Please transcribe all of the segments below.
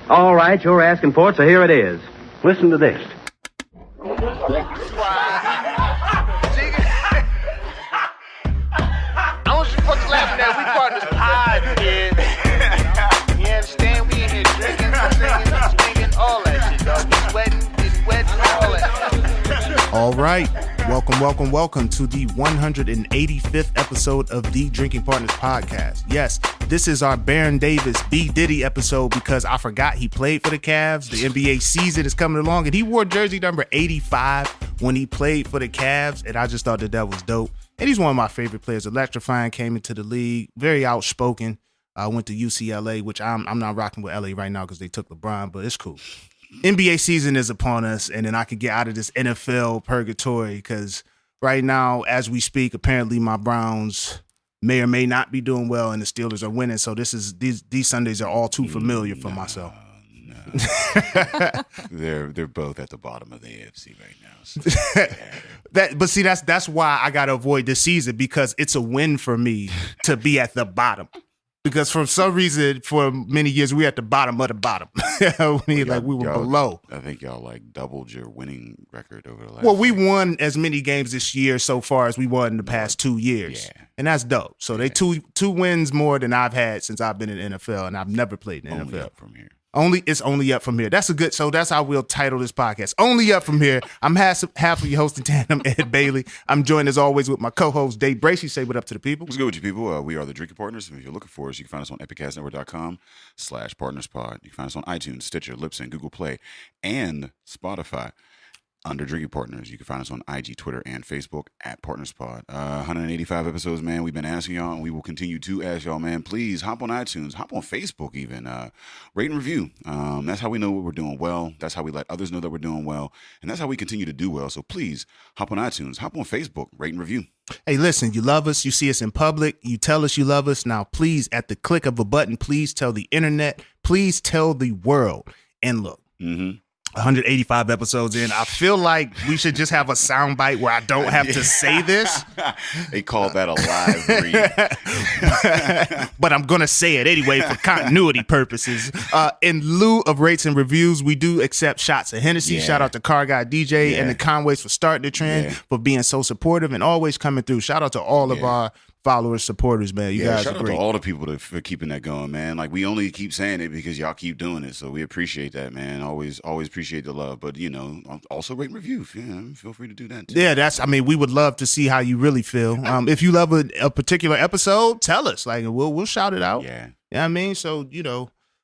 All right, you're asking for it, so here it is. Listen to this. I want you fucking laughing at we part of this pod, kid. You understand? We in here drinking, singing, all that shit, dog. Getting wet, and all that. All right. Welcome to the 185th episode of the Drinking Partners Podcast. Yes, this is our Baron Davis B. Diddy episode because I forgot he played for the Cavs. The NBA season is coming along, and he wore jersey number 85 when he played for the Cavs, and I just thought that was dope. And he's one of my favorite players. Electrifying, came into the league, very outspoken. I went to UCLA, which I'm not rocking with LA right now because they took LeBron, but it's cool. NBA season is upon us, and then I can get out of this NFL purgatory because right now, as we speak, apparently my Browns may or may not be doing well, and the Steelers are winning. So these Sundays are all too familiar for myself. No. They're both at the bottom of the AFC right now. So, yeah. But see, that's why I gotta avoid this season because it's a win for me to be at the bottom. Because for some reason, for many years, we were at the bottom of the bottom. We were below. I think y'all like doubled your winning record over the last. Well, we won as many games this year so far as we won in the past 2 years. Yeah. And that's dope. So they two wins more than I've had since I've been in the NFL, and I've never played in the only NFL. Up from here. It's only up from here. That's how we'll title this podcast. Only up from here. I'm half of your hosting tandem, Ed Bailey. I'm joined as always with my co-host, Dave Bracey. Say what up to the people. What's good with you people? We are the Drinking Partners. And if you're looking for us, you can find us on epiccastnetwork.com/partnerspod. You can find us on iTunes, Stitcher, Libsyn, Google Play, and Spotify. Under Drinking Partners. You can find us on IG, Twitter, and Facebook at PartnersPod. 185 episodes, man. We've been asking y'all, and we will continue to ask y'all, man. Please hop on iTunes, hop on Facebook even. Rate and review. That's how we know we're doing well. That's how we let others know that we're doing well. And that's how we continue to do well. So please hop on iTunes, hop on Facebook, rate and review. Hey, listen, you love us. You see us in public. You tell us you love us. Now, please, at the click of a button, please tell the internet. Please tell the world. And look. 185 episodes in, I feel like we should just have a soundbite where I don't have to say this. They call that a live read. But I'm going to say it anyway for continuity purposes. In lieu of rates and reviews, we do accept shots of Hennessy. Yeah. Shout out to Car Guy DJ Yeah. and the Conways for starting the trend, Yeah. for being so supportive and always coming through. Shout out to all of our followers, supportors, man. You guys shout are out great. to all the people for keeping that going, man. Like, we only keep saying it because y'all keep doing it, so we appreciate that, man. Always appreciate the love, but also rate and review. Yeah, feel free to do that too. Yeah, we would love to see how you really feel. If you love a particular episode, tell us. Like, we'll shout it out. Yeah. You know what I mean? So,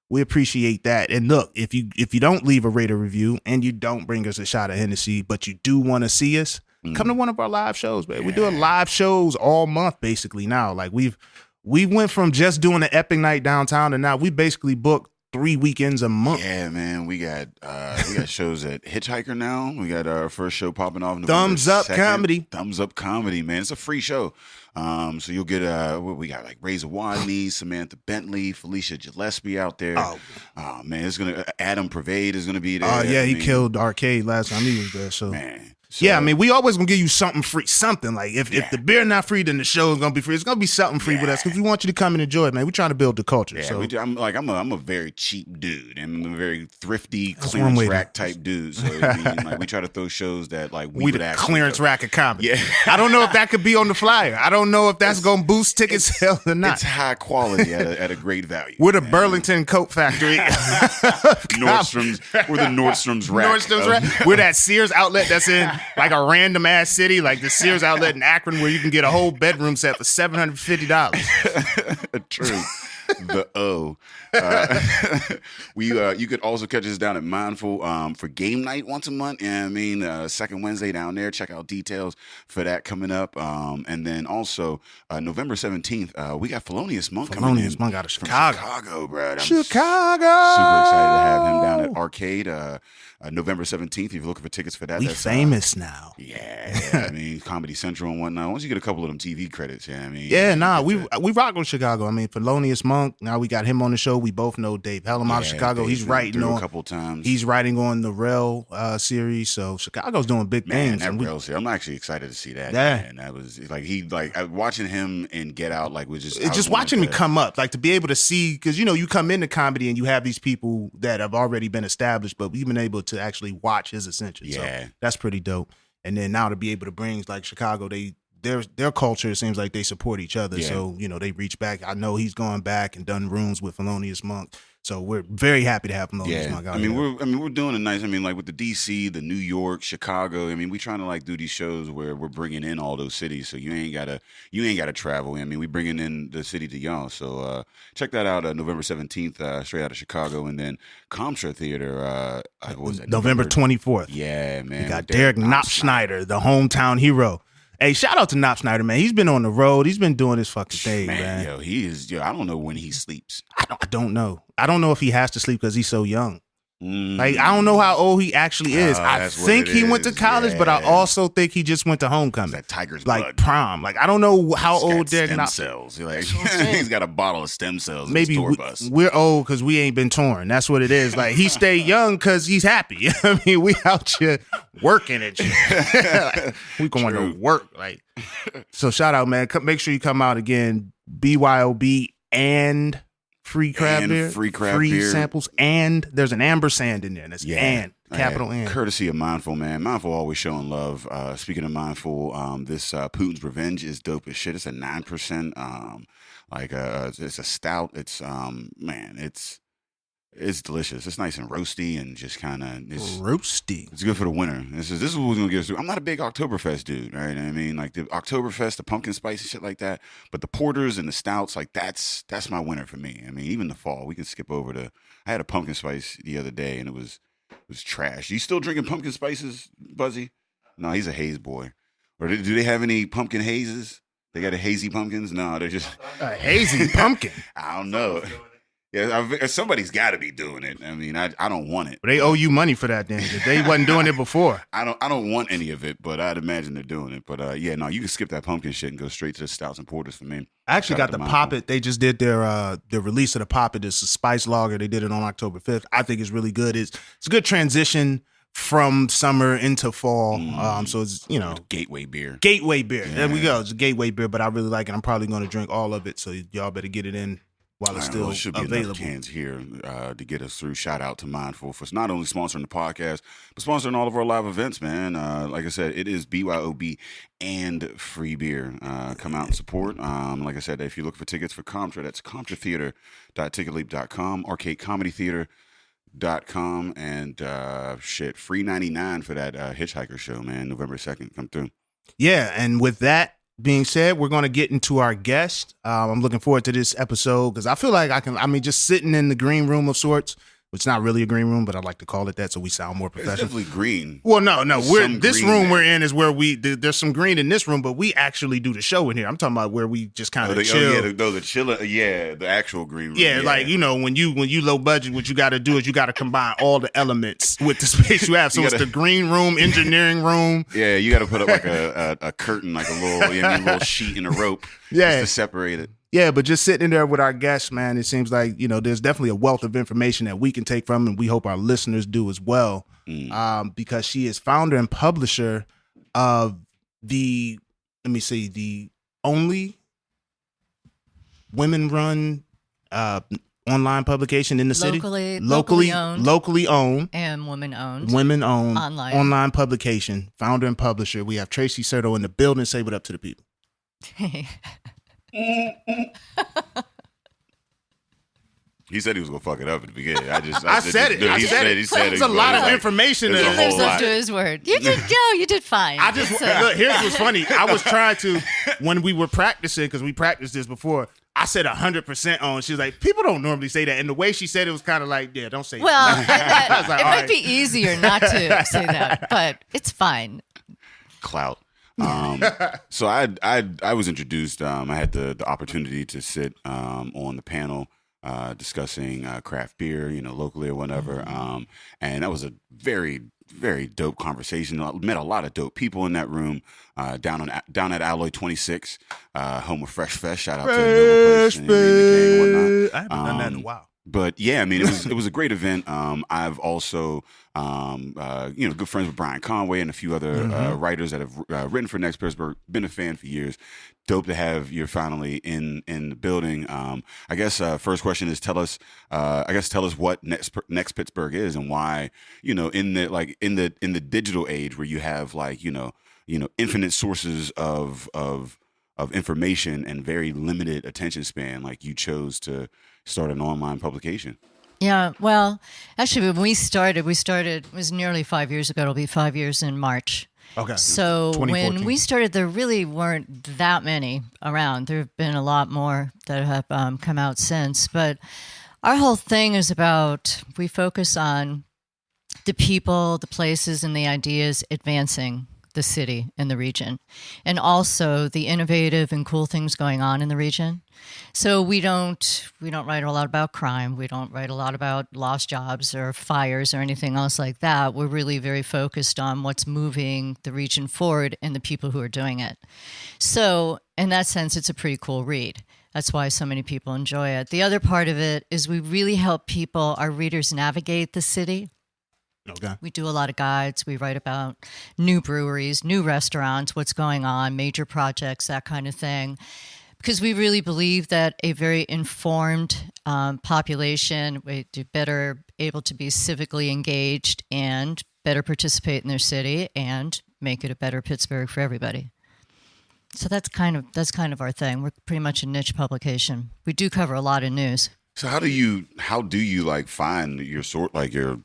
we appreciate that. And look, if you don't leave a rate or review and you don't bring us a shot of Hennessy, but you do want to see us, come to one of our live shows, man. Yeah. We're doing live shows all month basically now. Like we went from just doing an Epic Night downtown, and now we basically booked 3 weekends a month. Yeah, man. We got shows at Hitchhiker now. We got our first show popping off November Thumbs Up 2nd. Comedy. Thumbs Up Comedy, man. It's a free show. So you'll get we got like Razor Wadney, Samantha Bentley, Felicia Gillespie out there. Oh man, it's gonna Adam Prevade is gonna be there. Oh yeah, he killed Arcade last time he was there. So man. So, yeah, I mean, we always gonna give you something free, something like if the beer not free, then the show is gonna be free. It's gonna be something free with us because we want you to come and enjoy it, man. We're trying to build the culture. Yeah, so I'm a very cheap dude. I'm a very thrifty clearance rack type dude. So we try to throw shows that like we would the actually clearance rack of comedy. Yeah, I don't know if that could be on the flyer. I don't know if that's gonna boost ticket sales or not. It's high quality at a great value. We're the Burlington Coat Factory. Nordstrom's. We're the Nordstrom's rack. Nordstrom's rack. We're that Sears outlet that's in like a random ass city, like the Sears outlet in Akron, where you can get a whole bedroom set for $750. True. The O. You could also catch us down at Mindful for game night once a month. And second Wednesday down there. Check out details for that coming up. And then also November 17th, we got Felonious Monk coming in. Felonious Monk out of Chicago. Chicago, bro. Chicago. Super excited to have him down at Arcade, November 17th. If you're looking for tickets for that, We that's famous now. Yeah, I mean, Comedy Central and whatnot. Once you get a couple of them TV credits, yeah, I mean, we rock on Chicago. I mean, Felonious Monk. Now we got him on the show. We both know Dave Hellum out of Chicago. He's writing on a couple times. He's writing on the Rail series. So Chicago's doing big things. That Rail series, I'm actually excited to see that. Yeah, man. That was watching him in Get Out. Like, was just watching him come up. Like to be able to see, because you come into comedy and you have these people that have already been established, but we've been able to actually watch his ascension. Yeah, so that's pretty dope. And then now to be able to bring like Chicago, their culture, it seems like they support each other. Yeah. So, they reach back. I know he's gone back and done rooms with Felonious Monk. So we're very happy to have Felonious Monk out here. We're doing a nice, like with the DC, the New York, Chicago. I mean, we trying to like do these shows where we're bringing in all those cities. So you ain't gotta travel. I mean, we bringing in the city to y'all. So check that out, November 17th, straight out of Chicago. And then Comtra Theater, what was that? November 24th. Yeah, man. We got Derek Knopfschneider, the hometown hero. Hey, shout out to Knopf Schneider, man. He's been on the road. He's been doing his fucking thing, man. Yo, he is. Yo, I don't know when he sleeps. I don't know. I don't know if he has to sleep because he's so young. Like, I don't know how old he actually is. I think he went to college, but I also think he just went to homecoming. That tiger's like blood. Prom. Like, I don't know how old Derek stem cells. He's got a bottle of stem cells. Maybe we're old because we ain't been torn. That's what it is. Like, he stayed young because he's happy. I mean, we out here working at you. We going to work. Like, so shout out, man. Make sure you come out again. BYOB and free crab beer, free samples, and there's an ampersand in there. That's capital N. Courtesy of Mindful, man. Mindful always showing love. Speaking of Mindful, this Putin's Revenge is dope as shit. It's a 9%. It's a stout. It's it's delicious. It's nice and roasty and just kind of roasty. It's good for the winter. This is what we're gonna get us through. I'm not a big Oktoberfest dude, right? I mean, like the Oktoberfest, the pumpkin spice and shit like that. But the porters and the stouts, like that's my winter for me. I mean, even the fall, we can skip over to. I had a pumpkin spice the other day and it was trash. You still drinking pumpkin spices, Buzzy? No, he's a haze boy. Or do they have any pumpkin hazes? They got a hazy pumpkins? No, they're just a hazy pumpkin. I don't know. Yeah, somebody's got to be doing it. I mean, I don't want it. But they owe you money for that, then. They wasn't doing it before. I don't want any of it, but I'd imagine they're doing it. But you can skip that pumpkin shit and go straight to the stouts and porters for me. I actually got the Pop It. They just did their release of the Pop It. It's a spice lager. They did it on October 5th. I think it's really good. It's a good transition from summer into fall. So it's gateway beer. Gateway beer. Yeah. There we go. It's a gateway beer, but I really like it. I'm probably going to drink all of it. So y'all better get it in while it's still should be available. Enough cans here to get us through. Shout out to Mindful for not only sponsoring the podcast, but sponsoring all of our live events, man. Like I said, it is BYOB and free beer. Come out and support. Like I said, if you look for tickets for Comtra, that's ComtraTheater.ticketleap.com, ArcadeComedyTheater.com, and free 99 for that Hitchhiker show, man. November 2nd, come through. Yeah, and with that being said, we're going to get into our guest. I'm looking forward to this episode because I feel like just sitting in the green room of sorts. It's not really a green room, but I like to call it that so we sound more professional. It's definitely green. Well, no. This room we're in is where there's some green in this room, but we actually do the show in here. I'm talking about where we just kind of chill. The chiller. Yeah, the actual green room. Yeah, like, when you low budget, what you got to do is you got to combine all the elements with the space you have. So it's the green room, engineering room. Yeah, you got to put up like a curtain, like a little sheet and a rope just to separate it. Yeah, but just sitting in there with our guests, man, it seems like, there's definitely a wealth of information that we can take from, and we hope our listeners do as well, because she is founder and publisher of the only women-run online publication in the city. Locally owned. And women-owned. Women-owned. Online publication. Founder and publisher. We have Tracy Certo in the building. Say what up to the people. He said he was gonna fuck it up at the beginning. I said it. There's a lot of information. He lives up to his word. You did fine. Look, here's what's funny. I was trying to, when we were practicing, because we practiced this before, I said 100% on. She was like, people don't normally say that. And the way she said it was kind of like, yeah, don't say that. Well, it might be easier not to say that, but it's fine. Clout. So I was introduced. I had the opportunity to sit on the panel discussing craft beer, locally or whatever. And that was a very, very dope conversation. I met a lot of dope people in that room. Down at Alloy 26, home of Fresh Fest. Shout out to Nova Place and the gang and whatnot. I haven't done that in a while. But yeah, I mean, it was a great event. I've also, good friends with Brian Conway and a few other writers that have written for NEXT Pittsburgh. Been a fan for years. Dope to have you finally in the building. I guess first question is tell us what NEXT Pittsburgh is and why, in the digital age where you have infinite sources of information and very limited attention span, like you chose to start an online publication. Yeah, well, actually, when we started, it was nearly 5 years ago. It'll be 5 years in March. Okay. So when we started, there really weren't that many around. There have been a lot more that have come out since. But our whole thing is we focus on the people, the places, and the ideas advancing the city and the region, and also the innovative and cool things going on in the region. So we don't write a lot about crime. We don't write a lot about lost jobs or fires or anything else like that. We're really very focused on what's moving the region forward and the people who are doing it. So in that sense, it's a pretty cool read. That's why so many people enjoy it. The other part of it is we really help our readers navigate the city. Okay. We do a lot of guides. We write about new breweries, new restaurants, what's going on, major projects, that kind of thing. Because we really believe that a very informed population would be better able to be civically engaged and better participate in their city and make it a better Pittsburgh for everybody. So that's kind of our thing. We're pretty much a niche publication. We do cover a lot of news. So how do you find your stories?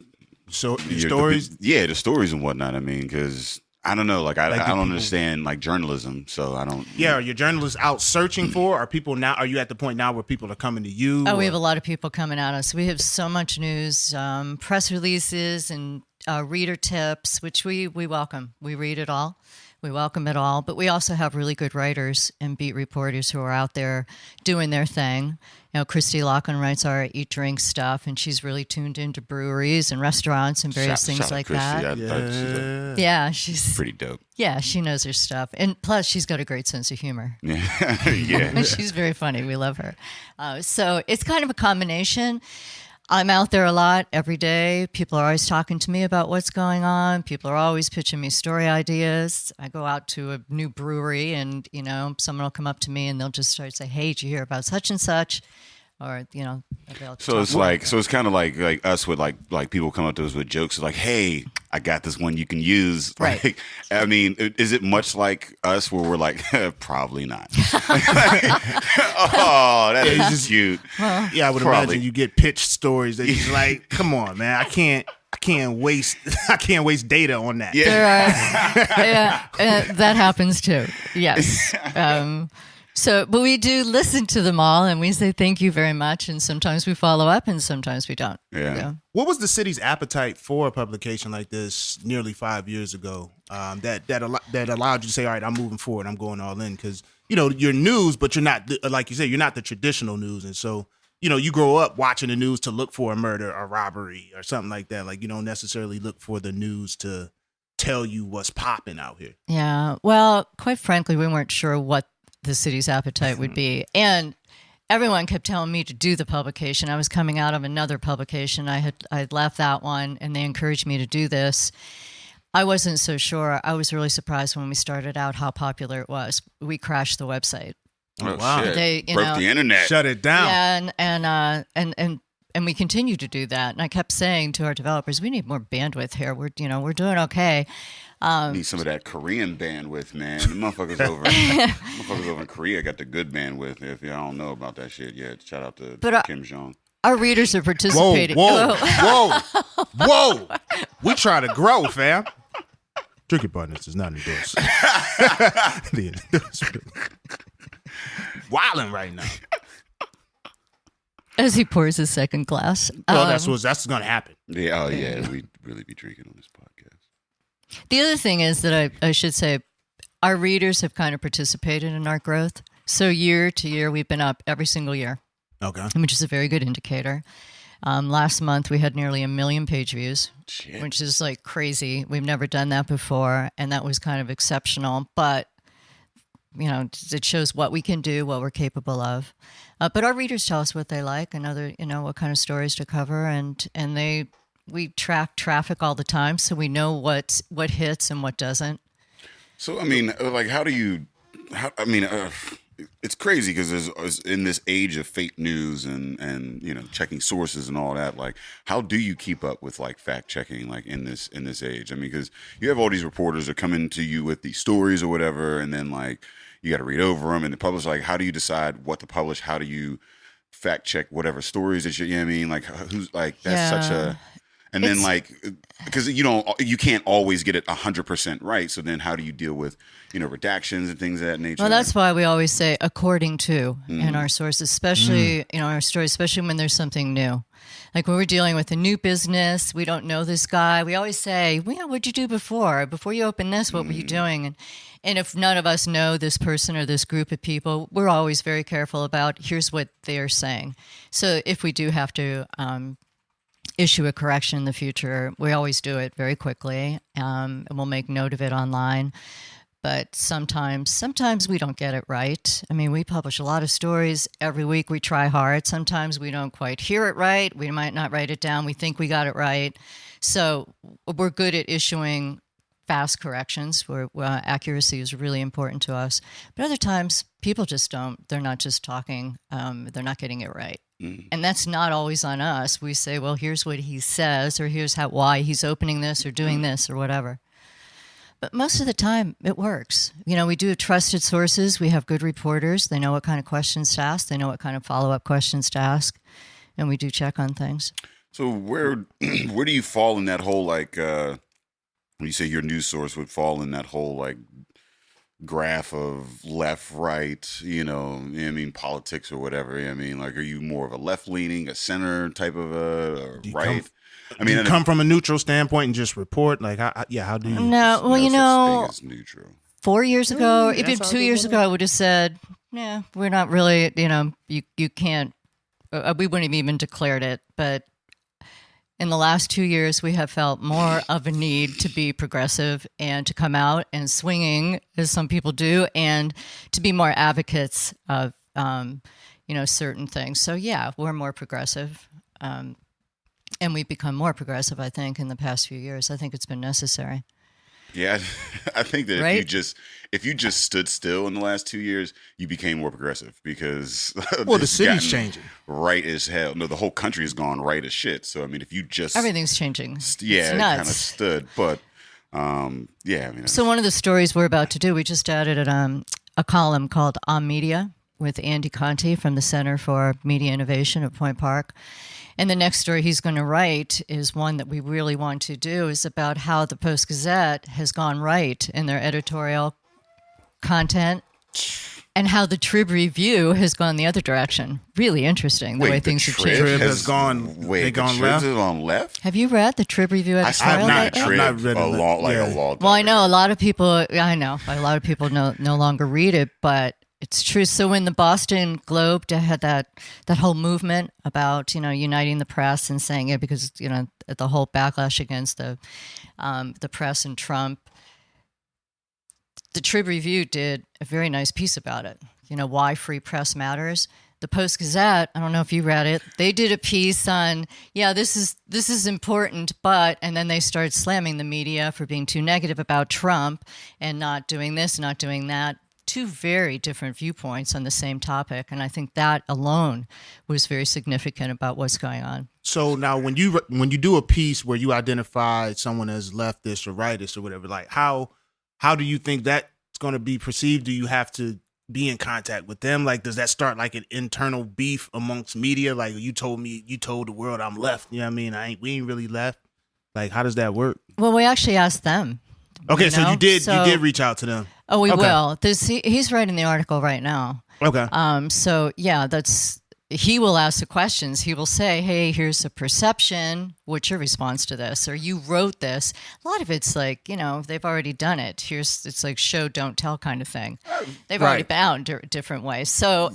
The stories and whatnot. I mean, because I don't know, I don't understand journalism, so I don't. Yeah, are your journalists out searching for? Are you at the point now where people are coming to you? We have a lot of people coming at us. We have so much news, press releases, and reader tips, which we welcome. We read it all. We welcome it all, but we also have really good writers and beat reporters who are out there doing their thing. Christy Loughlin writes our Eat Drink stuff, and she's really tuned into breweries and restaurants and various things like that. Yeah, she's pretty dope. Yeah, she knows her stuff, and plus she's got a great sense of humor. Yeah, she's very funny. We love her. So it's kind of a combination. I'm out there a lot every day. People are always talking to me about what's going on. People are always pitching me story ideas. I go out to a new brewery and, someone will come up to me and they'll just start to say, hey, did you hear about such and such? Or, So it's kind of like us with like people come up to us with jokes like, hey, I got this one you can use. Right. I mean, is it much like us where we're like, probably not. Oh, that is just cute. Well, yeah, I would imagine you get pitched stories that you're like, come on, man, I can't waste data on that. Yeah, that happens too. Yes. But we do listen to them all, and we say thank you very much, and sometimes we follow up, and sometimes we don't. Yeah. What was the city's appetite for a publication like this nearly 5 years ago that allowed you to say, all right, I'm moving forward, I'm going all in? Because, you're news, but you're not, like you said, you're not the traditional news, and so, you grow up watching the news to look for a murder or robbery or something like that. Like, you don't necessarily look for the news to tell you what's popping out here. Yeah, well, quite frankly, we weren't sure what the city's appetite would be. And everyone kept telling me to do the publication. I was coming out of another publication. I had left that one, and they encouraged me to do this. I wasn't so sure. I was really surprised when we started out how popular it was. We crashed the website. Oh, wow. Shit. They broke the internet. Shut it down. Yeah, and we continue to do that. And I kept saying to our developers, we need more bandwidth here. We're doing okay. Need some of that Korean bandwidth, man. The motherfuckers over in Korea got the good bandwidth. If y'all don't know about that shit yet, shout out to Kim Jong. Our readers are participating. Whoa. We try to grow, fam. Drinking Partners is not endorsed. Wilding right now. As he pours his second glass. Well, that's going to happen. Yeah, we'd really be drinking on this podcast. The other thing is that I should say our readers have kind of participated in our growth. So year to year, we've been up every single year. Okay. which is a very good indicator. Last month, we had nearly 1 million page views, which is like crazy. We've never done that before, and that was kind of exceptional. But, it shows what we can do, what we're capable of. But our readers tell us what they like and what kind of stories to cover, and we track traffic all the time, so we know what hits and what doesn't. So, I mean, like, it's crazy because in this age of fake news and checking sources and all that, like, how do you keep up with like fact checking like in this age? I mean, because you have all these reporters that come into you with these stories or whatever, and then like you got to read over them and the publish. Like, how do you decide what to publish? How do you fact check whatever stories that you know what I mean? Like, who's like that's such a. And then, like, because you can't always get it 100% right. So then, how do you deal with, redactions and things of that nature? Well, that's why we always say "according to" in our sources, especially our stories, especially when there's something new. Like when we're dealing with a new business, we don't know this guy. We always say, "Well, what'd you do before? Before you opened this, what were you doing?" And if none of us know this person or this group of people, we're always very careful about here's what they're saying. So if we do have to issue a correction in the future, we always do it very quickly, and we'll make note of it online. But sometimes we don't get it right. I mean, we publish a lot of stories every week. We try hard. Sometimes we don't quite hear it right. We might not write it down. We think we got it right. So we're good at issuing fast corrections where accuracy is really important to us. But other times, people just don't. They're not just talking. They're not getting it right. And that's not always on us. We say, well, here's what he says, or here's why he's opening this or doing this or whatever. But most of the time, it works. We do have trusted sources. We have good reporters. They know what kind of questions to ask. They know what kind of follow-up questions to ask. And we do check on things. So where do you fall in that whole, like, when you say your news source would fall in that whole, like, graph of left, right, politics or whatever. I mean, like, are you more of a left leaning, a center type of a right? Do you come from a neutral standpoint and just report? Like, how do you? No, well, neutral. 4 years ago, even 2 years ago, I would have said, yeah, we're not really, you can't, we wouldn't have even declared it. But in the last 2 years, we have felt more of a need to be progressive and to come out and swinging, as some people do, and to be more advocates of, certain things. So, yeah, we're more progressive. And we've become more progressive, I think, in the past few years. I think it's been necessary. Yeah, I think that right? if you just stood still in the last 2 years, you became more progressive because the city's changing right as hell. No, the whole country has gone right as shit. So I mean, if you just everything's changing, yeah, it kind of stood. But yeah, I mean. So one of the stories we're about to do, we just added a column called On Media with Andy Conti from the Center for Media Innovation at Point Park. And the next story he's going to write is one that we really want to do, is about how the Post-Gazette has gone right in their editorial content and how the Trib Review has gone the other direction. Really interesting, the way things have changed. Trib has gone, wait, gone left? Is on left? Have you read the Trib Review editorial? I've not read a long Well, I know a lot of people no longer read it, but it's true. So when the Boston Globe had that whole movement about, uniting the press and saying it because, the whole backlash against the press and Trump, the Trib Review did a very nice piece about it. Why free press matters. The Post-Gazette, I don't know if you read it, they did a piece on, this is important, but, and then they started slamming the media for being too negative about Trump and not doing this, not doing that. Two very different viewpoints on the same topic, and I think that alone was very significant about what's going on. So now, when you do a piece where you identify someone as leftist or rightist or whatever, like how do you think that's going to be perceived? Do you have to be in contact with them? Like, does that start like an internal beef amongst media? Like, you told the world I'm left. You know what I mean? We ain't really left. Like, how does that work? Well, we actually asked them. Okay, so you did reach out to them. Oh, we will. He's writing the article right now. Okay. So yeah, he will ask the questions. He will say, "Hey, here's a perception. What's your response to this?" Or "You wrote this." A lot of it's like, they've already done it. It's like show, don't tell kind of thing. They've already bound different ways. So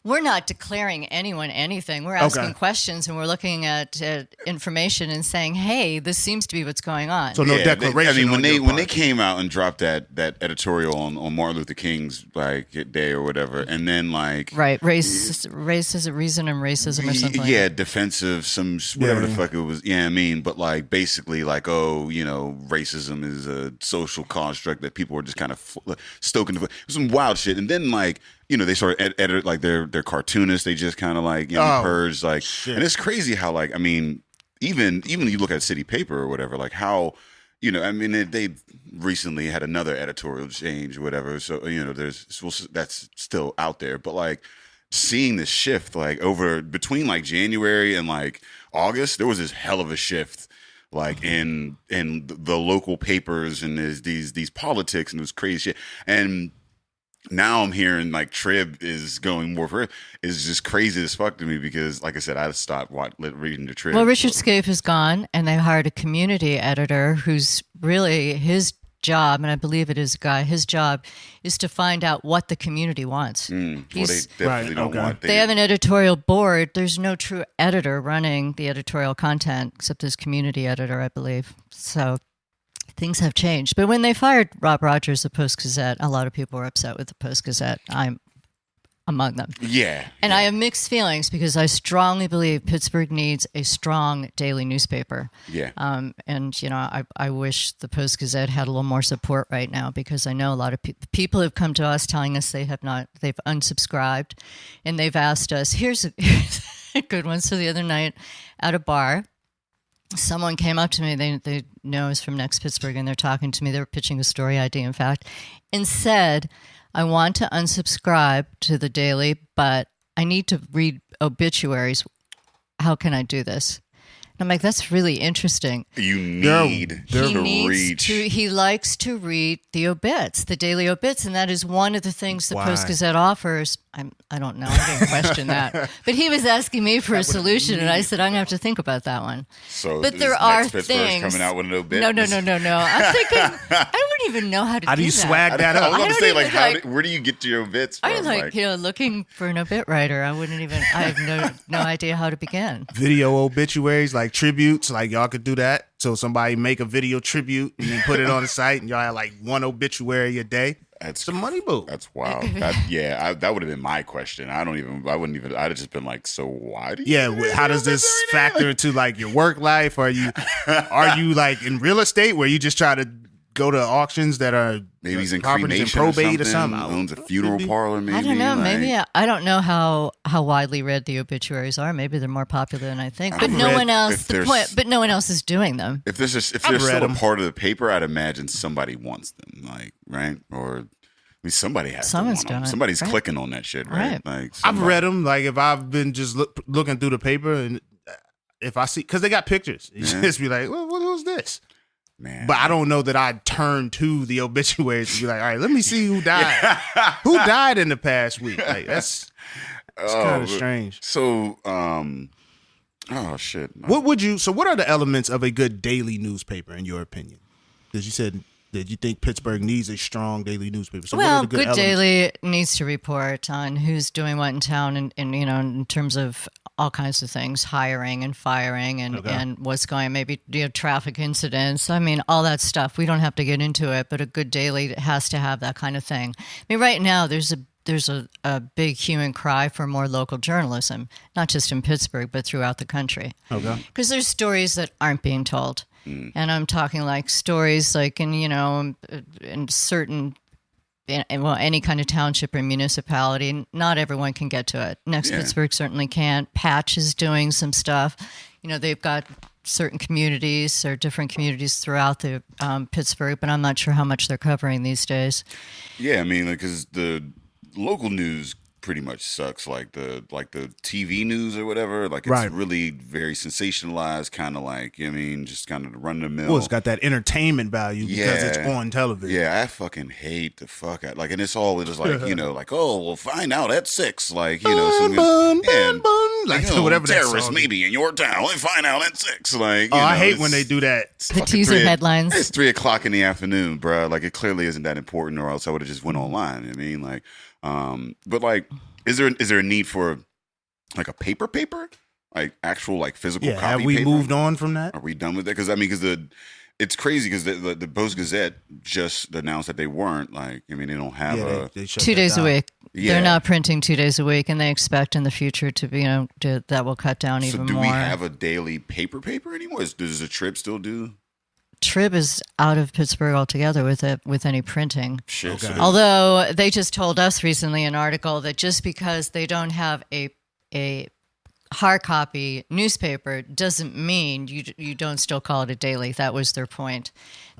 We're not declaring anyone anything. We're asking questions, and we're looking at information and saying, "Hey, this seems to be what's going on." So no declaration. when they came out and dropped that editorial on Martin Luther King's like day or whatever, and then like race is a reason and racism or something. Yeah, defensive, whatever the fuck it was. Yeah, I mean, but like basically like racism is a social construct that people were just kind of stoking. It was some wild shit, and then like. They sort of edit like they're cartoonists. They just kind of like purge like, shit. And it's crazy how like even you look at City Paper or whatever, like how they recently had another editorial change or whatever. So that's still out there, but like seeing this shift like over between like January and like August, there was this hell of a shift. Like in the local papers and there's these politics and this crazy shit and. Now I'm hearing like Trib is going more for it. It's just crazy as fuck to me because, like I said, I stopped reading the Trib. Well, Richard Scaife is gone, and they hired a community editor who's really his job, and I believe it is a guy. His job is to find out what the community wants. They definitely don't want. They have an editorial board. There's no true editor running the editorial content except this community editor, I believe. So. Things have changed. But when they fired Rob Rogers, the Post-Gazette, a lot of people were upset with the Post-Gazette. I'm among them. Yeah. And I have mixed feelings because I strongly believe Pittsburgh needs a strong daily newspaper. Yeah. I wish the Post-Gazette had a little more support right now because I know a lot of people have come to us telling us they've unsubscribed and they've asked us, here's a good one. So the other night at a bar, someone came up to me, they know it's from NEXT Pittsburgh, and they're talking to me. They were pitching a story idea, in fact, and said, I want to unsubscribe to the Daily, but I need to read obituaries. How can I do this? And I'm like, that's really interesting. You need to read. He likes to read the obits, the daily obits, and that is one of the things the Post-Gazette offers. I don't know. I didn't question that. But he was asking me for a solution, and I said, I'm going to have to think about that one. So but there are NEXT Pittsburgh's things. coming out with an obit? No. I'm thinking, I don't even know how to do that. How do you swag that up? I was going to say, like, where do you get to your obits from? I was looking for an obit writer. I have no idea how to begin. Video obituaries, like tributes, like y'all could do that. So somebody make a video tribute and then put it on the site, and y'all have like one obituary a day. That's some money, boo. That's wild. That would have been my question. I'd have just been like, so why do you? Yeah, how does this factor into like your work life? Are you like in real estate where you just try to go to auctions that are maybe he's in properties cremation and probate or something? Owns a funeral parlor, maybe. I don't know. Maybe I don't know how widely read the obituaries are. Maybe they're more popular than I think. But no one else. But no one else is doing them. If they're still a part of the paper, I'd imagine somebody wants them, like right or. I mean, somebody has. Someone's done it. Somebody's clicking on that shit, right? Like I've read them. Like if I've been just looking through the paper, and if I see, because they got pictures, you just be like, well, who's this? Man. But I don't know that I'd turn to the obituaries to be like, all right, let me see who died. Who died in the past week? Like that's kind of strange. So, oh shit. What are the elements of a good daily newspaper in your opinion? Because you said that you think Pittsburgh needs a strong daily newspaper. So well, what are the good daily needs to report on who's doing what in town, and in terms of all kinds of things, hiring and firing, and what's going, maybe traffic incidents. I mean, all that stuff. We don't have to get into it, but a good daily has to have that kind of thing. I mean, right now there's a big hue and cry for more local journalism, not just in Pittsburgh, but throughout the country. Okay. Because there's stories that aren't being told. And I'm talking like stories like in certain, any kind of township or municipality, not everyone can get to it. NEXT Pittsburgh certainly can't. Patch is doing some stuff. They've got certain communities or different communities throughout the Pittsburgh, but I'm not sure how much they're covering these days. Yeah, I mean, because the local news pretty much sucks, like the TV news or whatever. Like it's really very sensationalized, kind of like just kind of run the mill. Well, it's got that entertainment value because it's on television. Yeah, I fucking hate the fuck out. Like, and it's all just like like, oh, we'll find out at 6. Like whatever terrorists maybe in your town. We'll find out at 6. Like, I hate when they do that. The teaser headlines. It's 3:00 in the afternoon, bro. Like it clearly isn't that important, or else I would have just went online. I mean, like. But like Is there a need for like a paper, like actual like physical copy? Have we paper? moved on from that? Are we done with that? Because it's crazy because the Post Gazette just announced that they weren't like. I mean, they don't have they shut 2 days that a down. week. Yeah. They're not printing 2 days a week, and they expect in the future to be, that will cut down even more. So do we have a daily paper anymore? Does the Trib still do? Trib is out of Pittsburgh altogether with any printing. Shit. Okay. So Although they just told us recently in an article that just because they don't have a hard copy newspaper doesn't mean you don't still call it a daily. That was their point.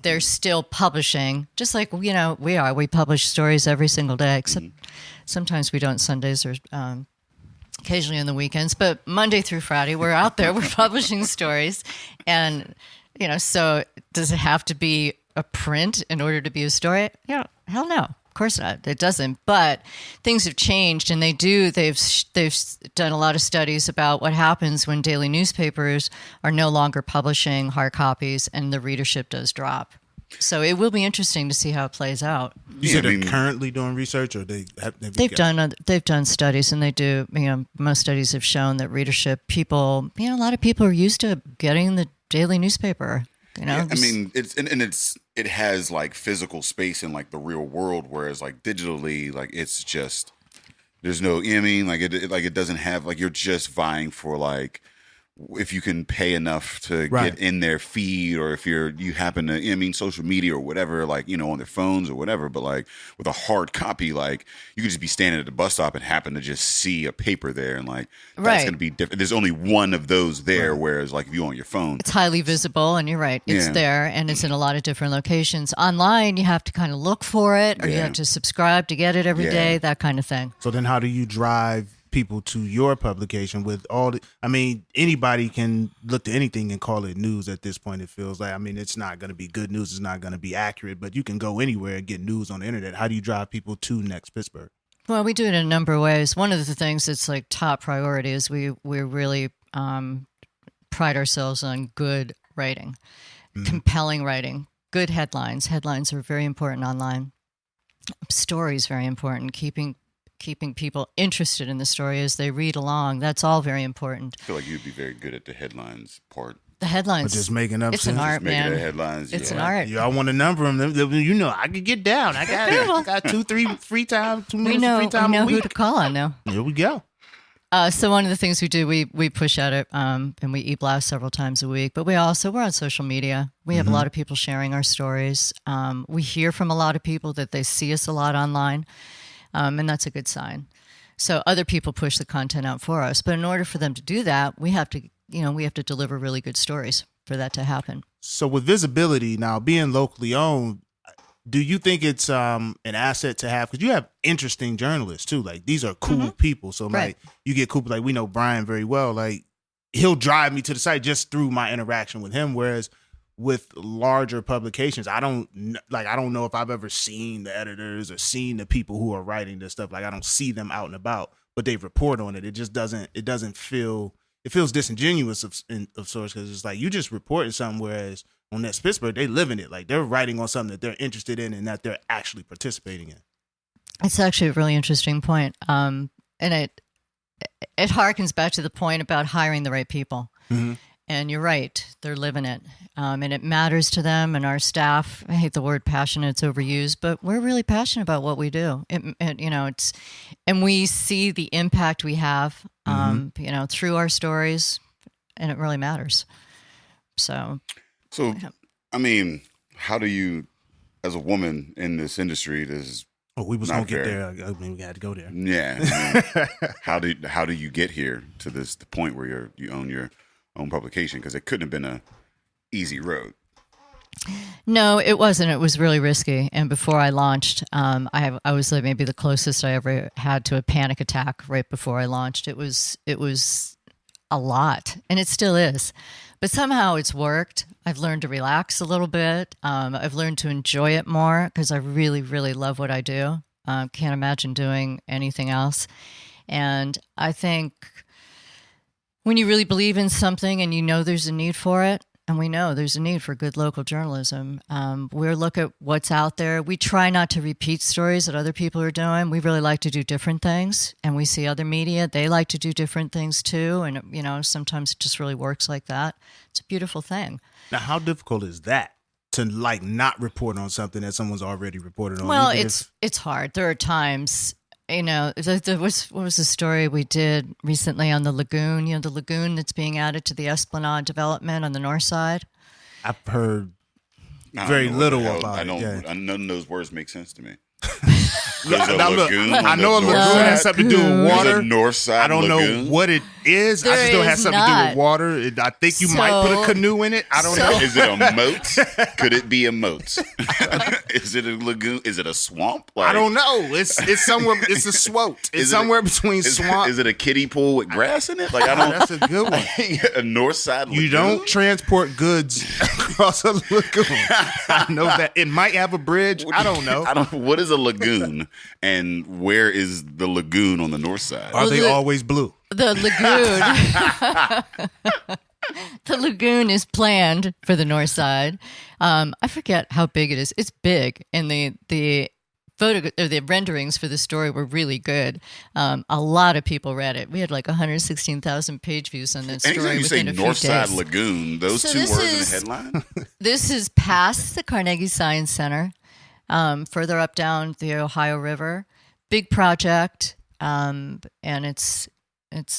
They're still publishing, just like we are. We publish stories every single day, except sometimes we don't Sundays or occasionally on the weekends. But Monday through Friday, we're out there. We're publishing stories, and so does it have to be a print in order to be a story? Hell no. Of course not. It doesn't. But things have changed, and they've done a lot of studies about what happens when daily newspapers are no longer publishing hard copies, and the readership does drop. So it will be interesting to see how it plays out. You said they're currently doing research, or they've done studies, and they do. Most studies have shown that readership, people, a lot of people are used to getting the daily newspaper. I mean, it has like physical space in like the real world, whereas like digitally, like it's just there's no. It doesn't have like you're just vying for like if you can pay enough to get in their feed, or if you happen to social media or whatever, like on their phones or whatever. But like with a hard copy, like you could just be standing at the bus stop and happen to just see a paper there, and like that's going to be different. There's only one of those there, whereas like if you on your phone, it's highly visible, and you're right, it's there, and it's in a lot of different locations. Online, you have to kind of look for it, or you have to subscribe to get it every day, that kind of thing. So then, how do you drive people to your publication with all anybody can look to anything and call it news at this point? It feels like, it's not going to be good news, it's not going to be accurate, but you can go anywhere and get news on the internet. How do you drive people to Next Pittsburgh? Well, we do it in a number of ways. One of the things that's like top priority is we really pride ourselves on good writing, compelling writing, good headlines. Headlines are very important online. Stories very important. Keeping people interested in the story as they read along. That's all very important. I feel like you'd be very good at the headlines part. The headlines. But just making up. It's an art, man. Headlines. It's an art. I want to number them. I could get down. I got 2-3 free time. 2 minutes of free time. We know a week. who to call on now. Here we go. So one of the things we do, we push out it, and we e-blast several times a week. But we're on social media. We have a lot of people sharing our stories. We hear from a lot of people that they see us a lot online. And that's a good sign. So other people push the content out for us. But in order for them to do that, we have to deliver really good stories for that to happen. So with visibility now, being locally owned, do you think it's an asset to have? Because you have interesting journalists too. Like these are cool people. So like you get cool. Like we know Brian very well. Like he'll drive me to the site just through my interaction with him. Whereas with larger publications, I don't know if I've ever seen the editors or seen the people who are writing this stuff. Like I don't see them out and about, but they report on it. It just doesn't feel. It feels disingenuous of sorts, because it's like you just reporting something, whereas on Next Pittsburgh, they live in it. Like they're writing on something that they're interested in and that they're actually participating in. It's actually a really interesting point, and it harkens back to the point about hiring the right people. Mm-hmm. And you're right, they're living it. And it matters to them and our staff. I hate the word passionate, it's overused, but we're really passionate about what we do. And we see the impact we have, through our stories, and it really matters. So, I mean, how do you, as a woman in this industry, we was gonna get there. We had to go there. Yeah. I mean, how do you get here to the point where you own your own publication? Because it couldn't have been a easy road. No, it wasn't. It was really risky. And before I launched, I was like maybe the closest I ever had to a panic attack right before I launched. It was a lot, and it still is. But somehow it's worked. I've learned to relax a little bit. I've learned to enjoy it more because I really, really love what I do. Can't imagine doing anything else. And I think when you really believe in something and you know there's a need for it, and we know there's a need for good local journalism. We look at what's out there. We try not to repeat stories that other people are doing. We really like to do different things, and we see other media, they like to do different things too, and sometimes it just really works like that. It's a beautiful thing. Now, how difficult is that to like not report on something that someone's already reported on? Well, it's hard. There are times, there was a story we did recently on the lagoon, the lagoon that's being added to the Esplanade development on the north side. I've heard very little about it. None of those words make sense to me. I know a lagoon has something to do with water. There's a north side I don't lagoon. know what it is. I just know it has something to do with water. I think you might put a canoe in it. I don't know. Is it a moat? Could it be a moat? Is it a lagoon? Is it a swamp? I don't know. It's somewhere. It's a swoat. It's somewhere between swamp. Is it a kiddie pool with grass in it? Like I don't. That's a good one. A north side lagoon. You don't transport goods across a lagoon. I know that it might have a bridge. I don't know. What is a lagoon? And where is the lagoon on the north side? Are they always blue? The lagoon. The lagoon is planned for the north side. I forget how big it is. It's big, and the photo or the renderings for the story were really good. A lot of people read it. We had like 116,000 page views on that story. Anytime you say north side lagoon, those two words in the headline. This is past the Carnegie Science Center. Further up down the Ohio River, big project, and it's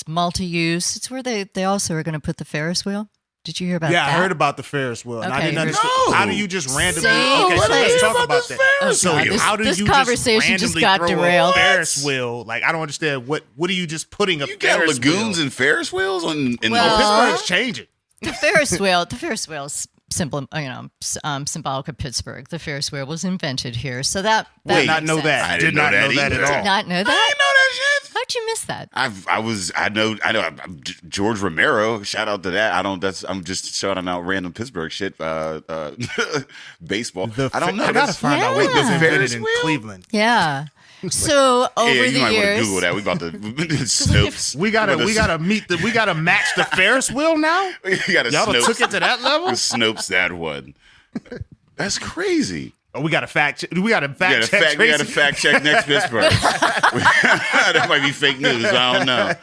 multi-use. It's where they also are going to put the Ferris wheel. Did you hear about that? Yeah, I heard about the Ferris wheel, and I didn't understand. No. How do you just randomly? Okay, so let's talk about that. So how do this you conversation just just got randomly throw derailed. a Ferris wheel? Like I don't understand. What are you just putting a You got Ferris lagoons wheel? and Ferris wheels in Pittsburgh's changing. The Ferris wheel's symbolic of Pittsburgh. The Ferris wheel was invented here, so that Did not know that. I Did not know that at all. Did not know that. I didn't know that shit. How'd you miss that? I know. George Romero. Shout out to that. I'm just shouting out random Pittsburgh shit. Baseball. I don't know. I gotta find out what was invented in wheel? Cleveland. Yeah. So over you the might years, want to Google that. We about to Snopes. We gotta match the Ferris wheel now. Y'all Y'all done took it to that level. Snopes that one. That's crazy. Oh, we got to fact check. We got to fact check. We got to fact check NEXT Pittsburgh. That might be fake news. I don't know.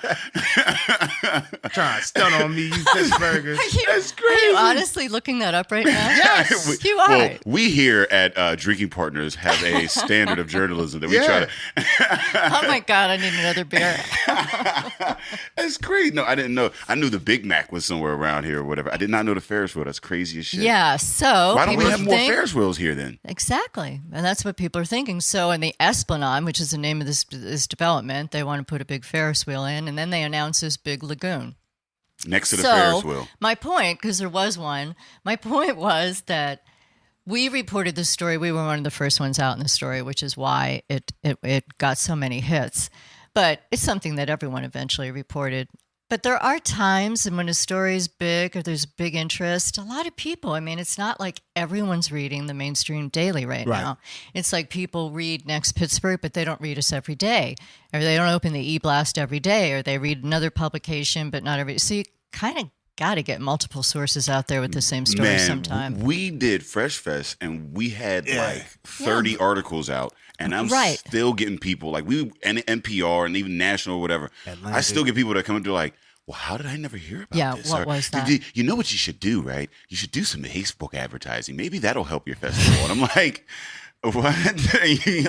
Trying to stun on me, you Pittsburghers. That's crazy. Are you honestly looking that up right now? Yes, you are. Well, we here at Drinking Partners have a standard of journalism that we try to. Oh my God, I need another beer. That's great. No, I didn't know. I knew the Big Mac was somewhere around here or whatever. I did not know the Ferris wheel. That's crazy as shit. Yeah. So why don't we have more think, Ferris wheels here then? Exactly. And that's what people are thinking. So in the Esplanade, which is the name of this development, they want to put a big Ferris wheel in, and then they announce this big lagoon. Next to the Ferris wheel. My point, because there was one, my point was that we reported this story. We were one of the first ones out in the story, which is why it got so many hits. But it's something that everyone eventually reported. But there are times when a story is big or there's big interest, a lot of people, I mean, it's not like everyone's reading the mainstream daily right now. It's like people read NEXT Pittsburgh, but they don't read us every day. Or they don't open the e-blast every day, or they read another publication, but not every. So you kind of got to get multiple sources out there with the same story sometime. We did Fresh Fest, and we had like 30 articles out. And I'm still getting people like and NPR and even national or whatever. I still get people that come up to like, well, how did I never hear about this? What was that? You know what you should do, right? You should do some Facebook advertising. Maybe that'll help your festival. And I'm like, what?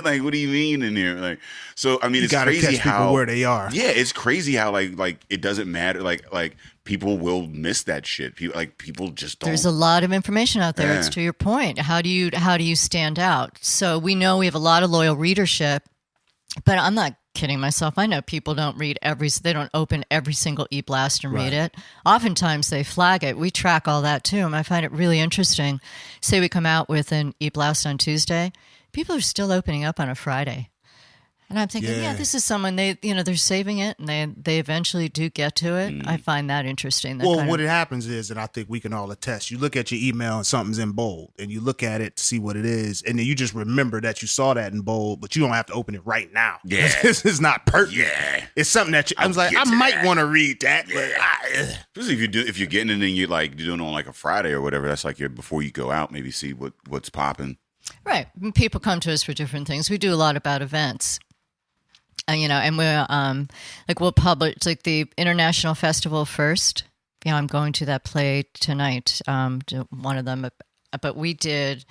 Like, what do you mean in here? Like, so I mean, it's crazy catch how people where they are. Yeah, it's crazy how like it doesn't matter. Like people will miss that shit. People just don't. There's a lot of information out there. It's to your point. How do you stand out? So we know we have a lot of loyal readership, but I'm not kidding myself. I know people don't read they don't open every single e-blast and read it. Oftentimes they flag it. We track all that too, and I find it really interesting. Say we come out with an e-blast on Tuesday, people are still opening up on a Friday. And I'm thinking, yeah, this is someone they're saving it, and they eventually do get to it. I find that interesting. Well, what it happens is, and I think we can all attest, you look at your email and something's in bold, and you look at it to see what it is, and then you just remember that you saw that in bold, but you don't have to open it right now. Yeah. This is not pertinent. Yeah. It's something that I was like, I might want to read that, but especially if you're getting it and you're like doing it on like a Friday or whatever, that's like before you go out, maybe see what's popping. Right. People come to us for different things. We do a lot about events. And we're we'll publish like the International Festival first. I'm going to that play tonight, one of them. But it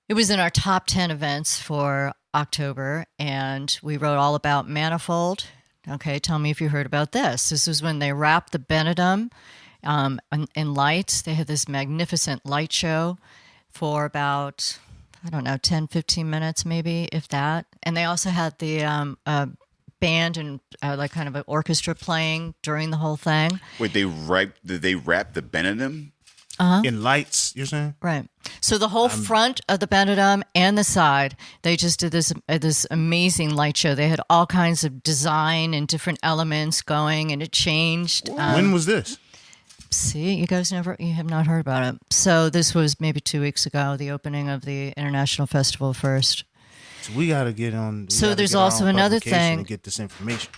was in our top 10 events for October, and we wrote all about Manifold. Okay, tell me if you heard about this. This was when they wrapped the Benedum in lights. They had this magnificent light show for about, 10, 15 minutes maybe, if that. And they also had the band and kind of an orchestra playing during the whole thing. Wait, did they wrap the Benedum? in lights, you're saying? Right. So the whole front of the Benedum and the side, they just did this amazing light show. They had all kinds of design and different elements going, and it changed. When was this? See, you have not heard about it. So this was maybe 2 weeks ago, the opening of the International Festival first. So we got to get on. So there's also another thing. To get this information.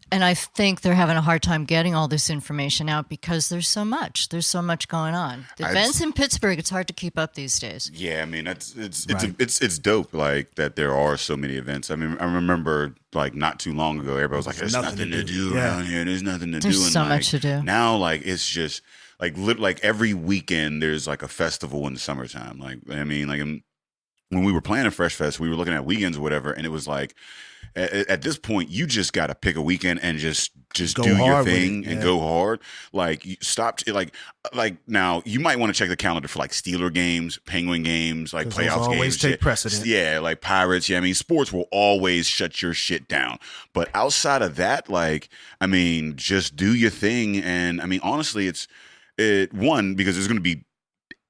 And I think they're having a hard time getting all this information out because there's so much. There's so much going on. The events in Pittsburgh, it's hard to keep up these days. Yeah, I mean it's dope. Like that there are so many events. I mean, I remember like not too long ago, everybody was like, "There's nothing to do around here. There's nothing to do." There's so much to do now. Like it's just like every weekend there's like a festival in the summertime. Like I mean, like when we were planning Fresh Fest, we were looking at weekends or whatever, and it was like. At this point, you just got to pick a weekend and just do your thing and go hard. Like you stop. Like now, you might want to check the calendar for like Steeler games, Penguin games, like playoffs games. Always take precedent. Yeah, like Pirates. Yeah, I mean, sports will always shut your shit down. But outside of that, like, I mean, just do your thing. And I mean, honestly, it's one because there's going to be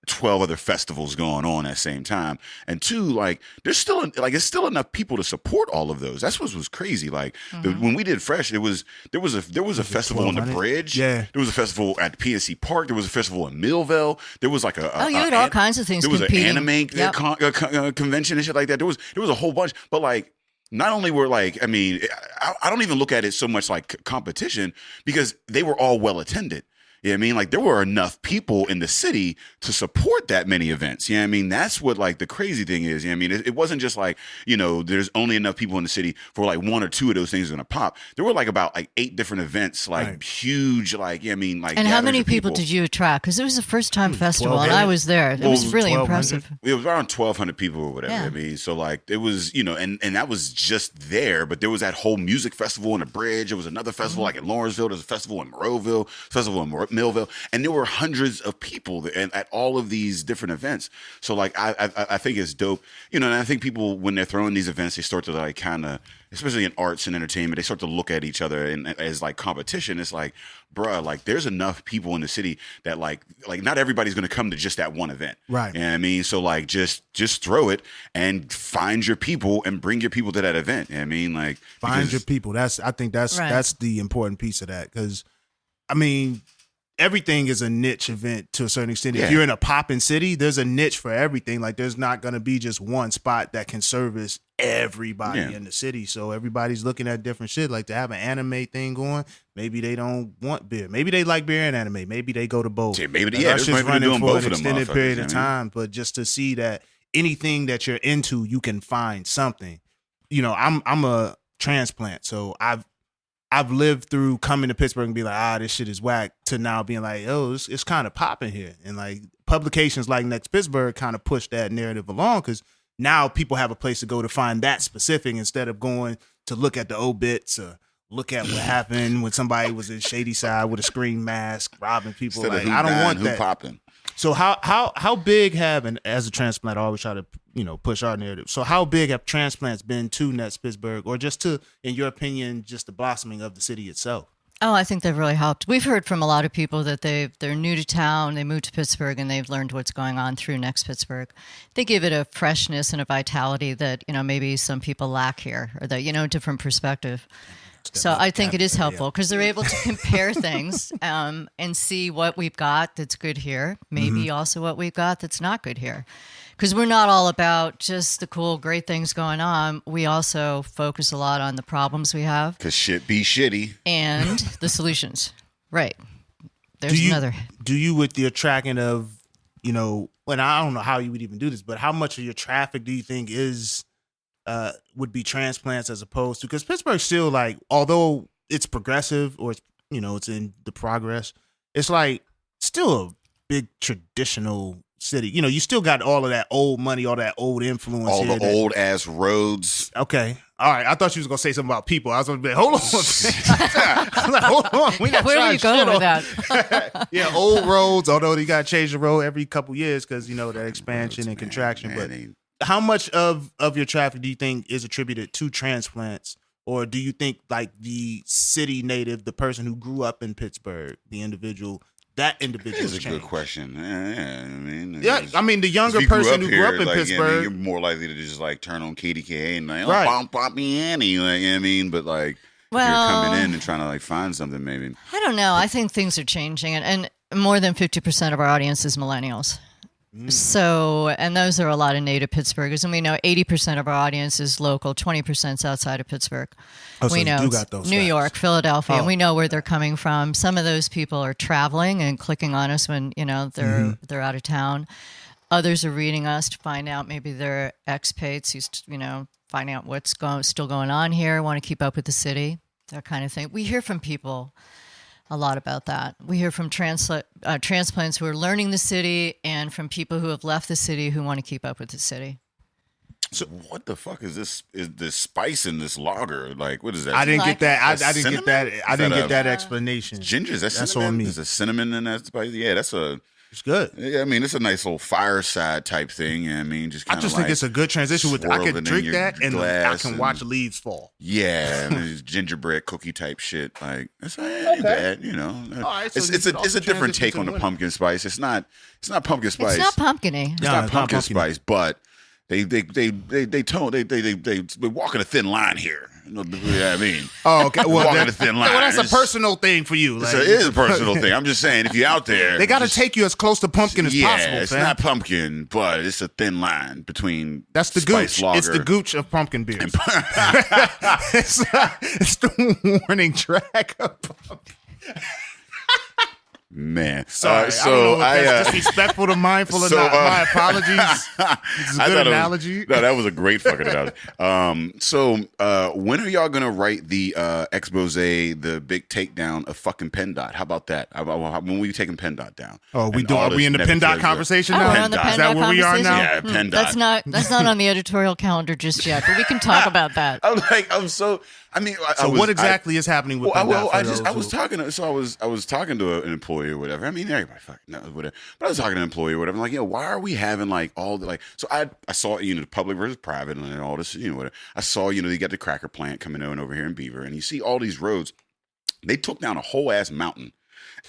12 other festivals going on at the same time, and two, like there's still it's still enough people to support all of those. That's what was crazy. Like when we did Fresh, there was a festival on the bridge. Yeah, there was a festival at PNC Park. There was a festival in Millville. There was like you had all kinds of things. There was competing. an anime convention and shit like that. There was a whole bunch, but like. Not only were like, I mean, I don't even look at it so much like competition because they were all well attended. You know what I mean? Like there were enough people in the city to support that many events. You know what I mean? That's what like the crazy thing is. You know what I mean? It wasn't just like, there's only enough people in the city for like one or two of those things going to pop. There were like about like 8 different events, like huge, like, you know what I mean? Like, and how many people did you attract? Because it was a first time festival and I was there. It was really impressive. It was around 1,200 people or whatever. Yeah. I mean, so like it was, and that was just there, but there was that whole music festival in the bridge. There was another festival like in Lawrenceville. There's a festival in Monroeville, festival in Millville, and there were hundreds of people at all of these different events. So like I think it's dope, and I think people when they're throwing these events, they start to like kind of, especially in arts and entertainment, they start to look at each other and as like competition. It's like, bruh, like there's enough people in the city that like not everybody's going to come to just that one event, right? You know what I mean? So like just throw it and find your people and bring your people to that event. You know what I mean? Like find your people. I think that's the important piece of that, because I mean. Everything is a niche event to a certain extent. If you're in a poppin' city, there's a niche for everything. Like there's not going to be just one spot that can service everybody in the city. So everybody's looking at different shit. Like to have an anime thing going, maybe they don't want beer. Maybe they like beer and anime. Maybe they go to both. Yeah, maybe that's just running for an extended period of time. But just to see that anything that you're into, you can find something. I'm a transplant, so I've lived through coming to Pittsburgh and be like, this shit is whack, to now being like, it's kind of popping here. And like publications like NEXT Pittsburgh kind of push that narrative along, because now people have a place to go to find that specific instead of going to look at the obits or look at what happened when somebody was in Shady Side with a screen mask robbing people. Instead like I don't want that. Popping. So how big have, and as a transplant, I always try to push our narrative. So how big have transplants been to NEXT Pittsburgh, or just to, in your opinion, just the blossoming of the city itself? Oh, I think they've really helped. We've heard from a lot of people that they're new to town, they moved to Pittsburgh, and they've learned what's going on through NEXT Pittsburgh. They give it a freshness and a vitality that, maybe some people lack here, or that, different perspective. So I think it is helpful because they're able to compare things and see what we've got that's good here, maybe also what we've got that's not good here. Because we're not all about just the cool, great things going on. We also focus a lot on the problems we have. Because shit be shitty. And the solutions. Right. There's another. Do you, with the tracking of, and I don't know how you would even do this, but how much of your traffic do you think would be transplants as opposed to, because Pittsburgh's still like, although it's progressive or it's, it's in the progress, it's like still a big traditional city. You still got all of that old money, all that old influence. All the old ass roads. Okay. All right. I thought you was going to say something about people. I was going to be like, hold on. I was like, hold on. We not Where are you going with that? Yeah, old roads, although you got to change the road every couple years because, that expansion and contraction. But how much of your traffic do you think is attributed to transplants? Or do you think like the city native, the person who grew up in Pittsburgh, the individual, that individual is a good question. I mean, the younger person who grew up in Pittsburgh, you're more likely to just like turn on KDKA and like, right. Poppy Annie, but like, if you're coming in and trying to like find something, maybe. I don't know. I think things are changing, and more than 50% of our audience is millennials. So, and those are a lot of native Pittsburghers, and we know 80% of our audience is local, 20% is outside of Pittsburgh. Oh, so we know you got those New facts. York, Philadelphia, and we know where they're coming from. Some of those people are traveling and clicking on us when they're out of town. Others are reading us to find out maybe they're expats who find out what's still going on here, want to keep up with the city, that kind of thing. We hear from people a lot about that. We hear from transplants who are learning the city and from people who have left the city who want to keep up with the city. So what the fuck is this? Is this spice in this lager? Like, what is that? I didn't get that. I didn't get that. I didn't get that explanation. Ginger, is that that's cinnamon? on me. Is there cinnamon in that spice? Yeah, it's good. Yeah, I mean, it's a nice little fireside type thing. I mean, I just think it's a good transition. I could drink that and I can watch leaves fall. Yeah, and it's gingerbread cookie type shit. Like, it's ain't bad, All right, so it's a different take on the pumpkin spice. It's not pumpkin spice. It's not pumpkiny. It's not pumpkin spice, but They we're walking a thin line here. You know what I mean? Oh, okay. Well, walking a thin line. Well, that's a personal thing for you. Like, it is a personal thing. I'm just saying, if you're out there, they got to take you as close to pumpkin as possible. Yeah, it's not pumpkin, but it's a thin line between. That's the gooch. Lager. It's the gooch of pumpkin beers. It's the warning track of pumpkin. Man, sorry. So I don't know if that's disrespectful to mindful or not. My apologies. It's a good analogy. No, that was a great fucking analogy. So when are y'all gonna write the expose, the big takedown of fucking PennDOT? How about that? When we taking PennDOT down? Oh, are we in the PennDOt conversation now? We're on the PennDOT Is that where we are now? Yeah, PennDOT. That's not on the editorial calendar just yet, but we can talk about that. What exactly is happening with PennDOT? I was talking to an employee or whatever. I mean, everybody fucking knows whatever. But I was talking to an employee or whatever. I'm like, why are we having like all the like? So I saw the public versus private and all this, whatever. I saw they got the cracker plant coming in over here in Beaver, and you see all these roads. They took down a whole ass mountain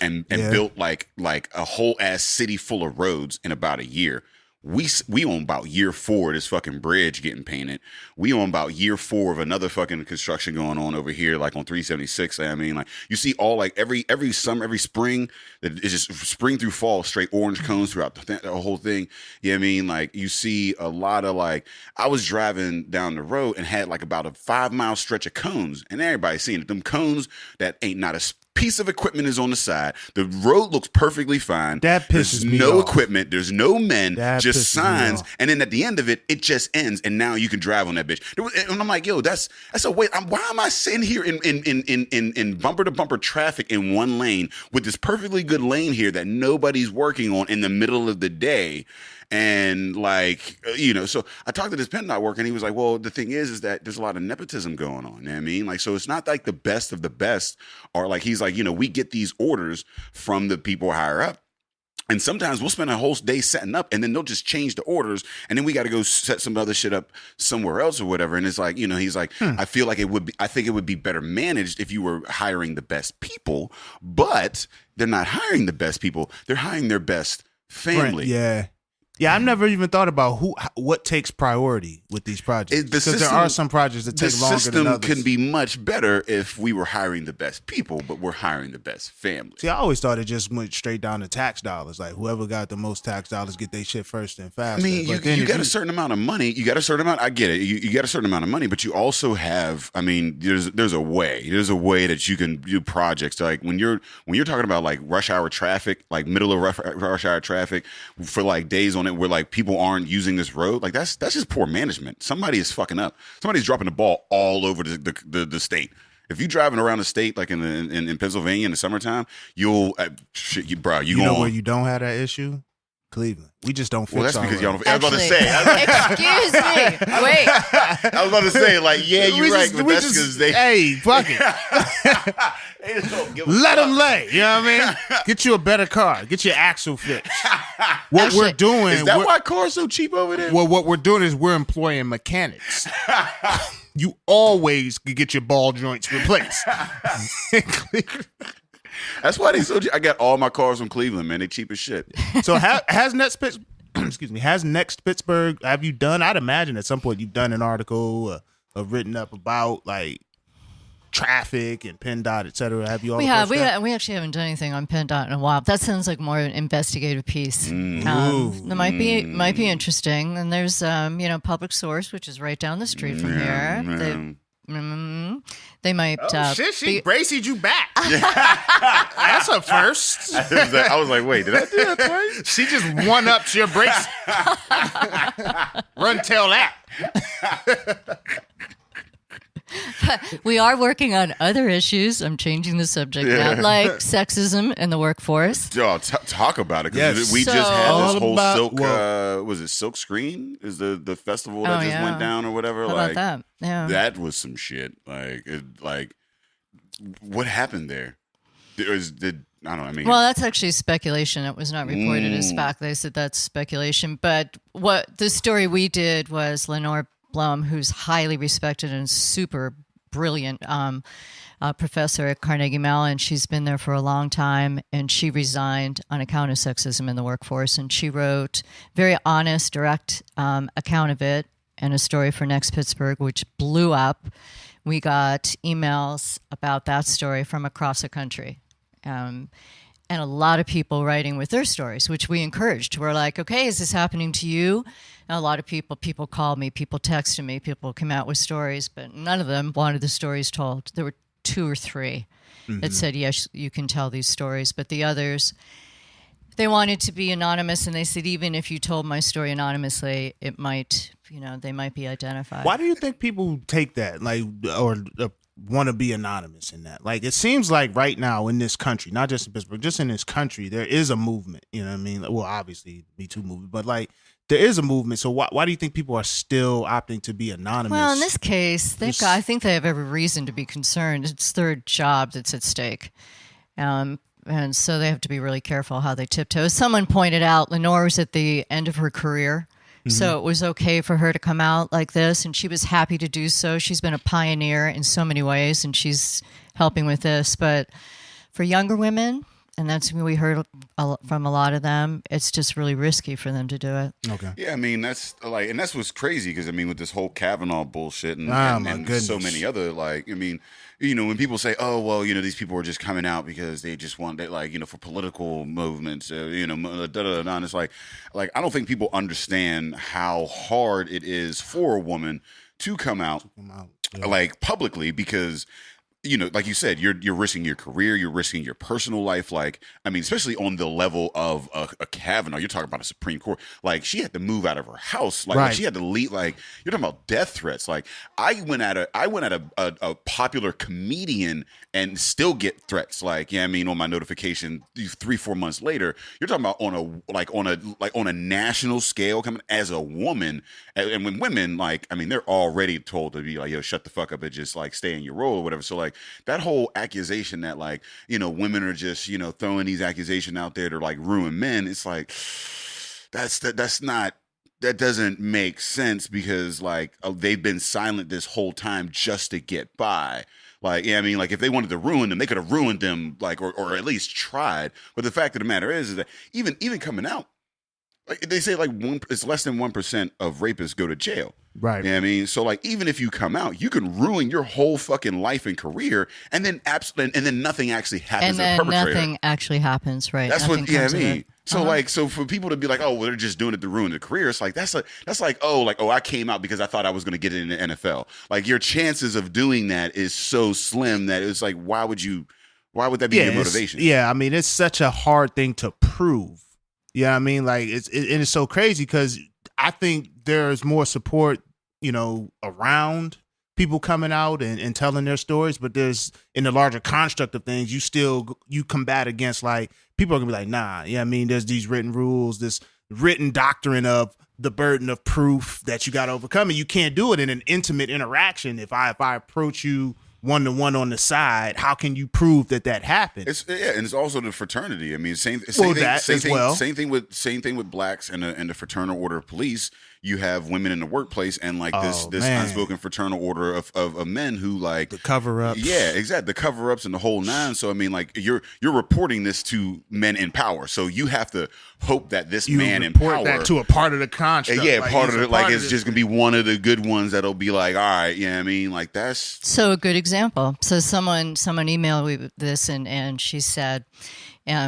and built like a whole ass city full of roads in about a year. We own about year 4 of this fucking bridge getting painted. We own about year 4 of another fucking construction going on over here, like on 376. I mean, like you see all like every summer, every spring, that is just spring through fall, straight orange cones throughout the whole thing. You know what I mean? Like you see a lot of like, I was driving down the road and had like about a 5-mile stretch of cones, and everybody's seeing it. Them cones that ain't not a piece of equipment is on the side. The road looks perfectly fine. That pisses me off. There's no equipment. There's no men. Just signs. me off. And then at the end of it, it just ends. And now you can drive on that bitch. And I'm like, that's a wait. Why am I sitting here in bumper to bumper traffic in one lane with this perfectly good lane here that nobody's working on in the middle of the day? And like, so I talked to this PennDOT worker, and he was like, well, the thing is that there's a lot of nepotism going on. You know what I mean? Like, so it's not like the best of the best, or like, he's like, we get these orders from the people higher up. And sometimes we'll spend a whole day setting up, and then they'll just change the orders, and then we got to go set some other shit up somewhere else or whatever. And it's like, he's like, I feel like I think it would be better managed if you were hiring the best people, but they're not hiring the best people. They're hiring their best family. Yeah. Yeah, I've never even thought about what takes priority with these projects. Because there are some projects that take longer than others. The system could be much better if we were hiring the best people, but we're hiring the best family. See, I always thought it just went straight down to tax dollars. Like, whoever got the most tax dollars get their shit first and faster. I mean, you got a certain amount of money. You got a certain amount. I get it. You got a certain amount of money, but you also have. I mean, there's a way. There's a way that you can do projects. Like when you're talking about like rush hour traffic, like middle of rush hour traffic for like days on it, where like people aren't using this road. Like that's just poor management. Somebody is fucking up. Somebody's dropping the ball all over the state. If you're driving around the state, like in Pennsylvania in the summertime, you'll you know where you don't have that issue? Cleveland. We just don't fix. Well, that's because y'all don't. Actually, I was about to say. Excuse me. Wait. I was about to say, like, yeah, you're right, but that's because they. Hey, fuck it. Let them lay. You know what I mean? Get you a better car. Get your axle fixed. What we're doing. Is that why cars so cheap over there? Well, what we're doing is we're employing mechanics. You always can get your ball joints replaced. That's why they so cheap. I got all my cars from Cleveland, man. They cheap as shit. So has NEXT Pittsburgh, have you done, I'd imagine at some point you've done an article or written up about like traffic and PennDOT, et cetera. Have you all? We actually haven't done anything on PennDOT in a while. That sounds like more an investigative piece. That might be interesting. And there's Public Source, which is right down the street from here. They might. She bracied you back. That's a first. I was like, wait, did I do that twice? She just one-upped your brace. Run, tell that. We are working on other issues. I'm changing the subject now, like sexism in the workforce. Oh, talk about it. Yes. We just had this whole silk. Was it Silk Screen? Is the festival that just went down or whatever? How like about that? Yeah, that was some shit. Like what happened there? I don't know. I mean, well, that's actually speculation. It was not reported as fact. They said that's speculation. But what the story we did was Lenore Blum, who's highly respected and super brilliant professor at Carnegie Mellon. She's been there for a long time, and she resigned on account of sexism in the workforce. And she wrote very honest, direct account of it and a story for NEXT Pittsburgh, which blew up. We got emails about that story from across the country. And a lot of people writing with their stories, which we encouraged. We're like, okay, is this happening to you? And a lot of people called me, people texted me, people came out with stories, but none of them wanted the stories told. There were 2 or 3 that said, yes, you can tell these stories. But the others, they wanted to be anonymous, and they said, even if you told my story anonymously, it might, they might be identified. Why do you think people take that, or want to be anonymous in that? Like, it seems like right now in this country, not just in Pittsburgh, just in this country, there is a movement. You know what I mean? Well, obviously, Me Too movement, but like, there is a movement. So why do you think people are still opting to be anonymous? Well, in this case, I think they have every reason to be concerned. It's their job that's at stake. And so they have to be really careful how they tiptoe. As someone pointed out, Lenore was at the end of her career. So it was okay for her to come out like this, and she was happy to do so. She's been a pioneer in so many ways, and she's helping with this. But for younger women, and that's what we heard from a lot of them, it's just really risky for them to do it. Okay. Yeah, I mean, that's what's crazy, because I mean, with this whole Kavanaugh bullshit and so many other, when people say, oh, well, these people are just coming out because they just want that, for political movements, and it's like, I don't think people understand how hard it is for a woman to come out publicly, because like you said, you're risking your career, you're risking your personal life. Especially on the level of a Kavanaugh, you're talking about a Supreme Court. Like, she had to move out of her house. Right. She had to leave. Like, you're talking about death threats. Like, I went at a popular comedian and still get threats. On my notification 3-4 months later. You're talking about on a national scale, coming as a woman. And when women, they're already told to be like, yo, shut the fuck up and just stay in your role or whatever. So like that whole accusation that like, you know, women are just, you know, throwing these accusations out there to like ruin men. It's like, that's not, that doesn't make sense because like they've been silent this whole time just to get by. Like, yeah, I mean, like if they wanted to ruin them, they could have ruined them, like, or at least tried. But the fact of the matter is that even coming out, like they say, like it's less than 1% of rapists go to jail. Right. You know what I mean? So like, even if you come out, you can ruin your whole fucking life and career, and then nothing actually happens. And then nothing actually happens, right? That's nothing what, yeah, I mean. So Uh-huh. like, so for people to be like, oh, well, they're just doing it to ruin the career. It's like, that's like, oh, I came out because I thought I was going to get it in the NFL. Like your chances of doing that is so slim that it's like, why would that be your motivation? I mean, it's such a hard thing to prove. Yeah, I mean, like it's so crazy because I think there's more support, you know, around people coming out and telling their stories, but there's in the larger construct of things, you combat against like people are gonna be like, nah, yeah, I mean, there's these written rules, this written doctrine of the burden of proof that you got to overcome, and you can't do it in an intimate interaction. If I approach you one-to-one on the side, how can you prove that happened? And it's also the fraternity. I mean, same thing with blacks and the fraternal order of police. You have women in the workplace and like this unspoken fraternal order of men who like the cover-ups. Yeah, exactly. The cover-ups and the whole nine. So I mean, like you're reporting this to men in power. So you have to hope that this man in power that to a part of the construct. Yeah, like, part of it. Like it's just gonna be one of the good ones that'll be like, all right, yeah. I mean, like that's so a good example. So someone emailed me this and she said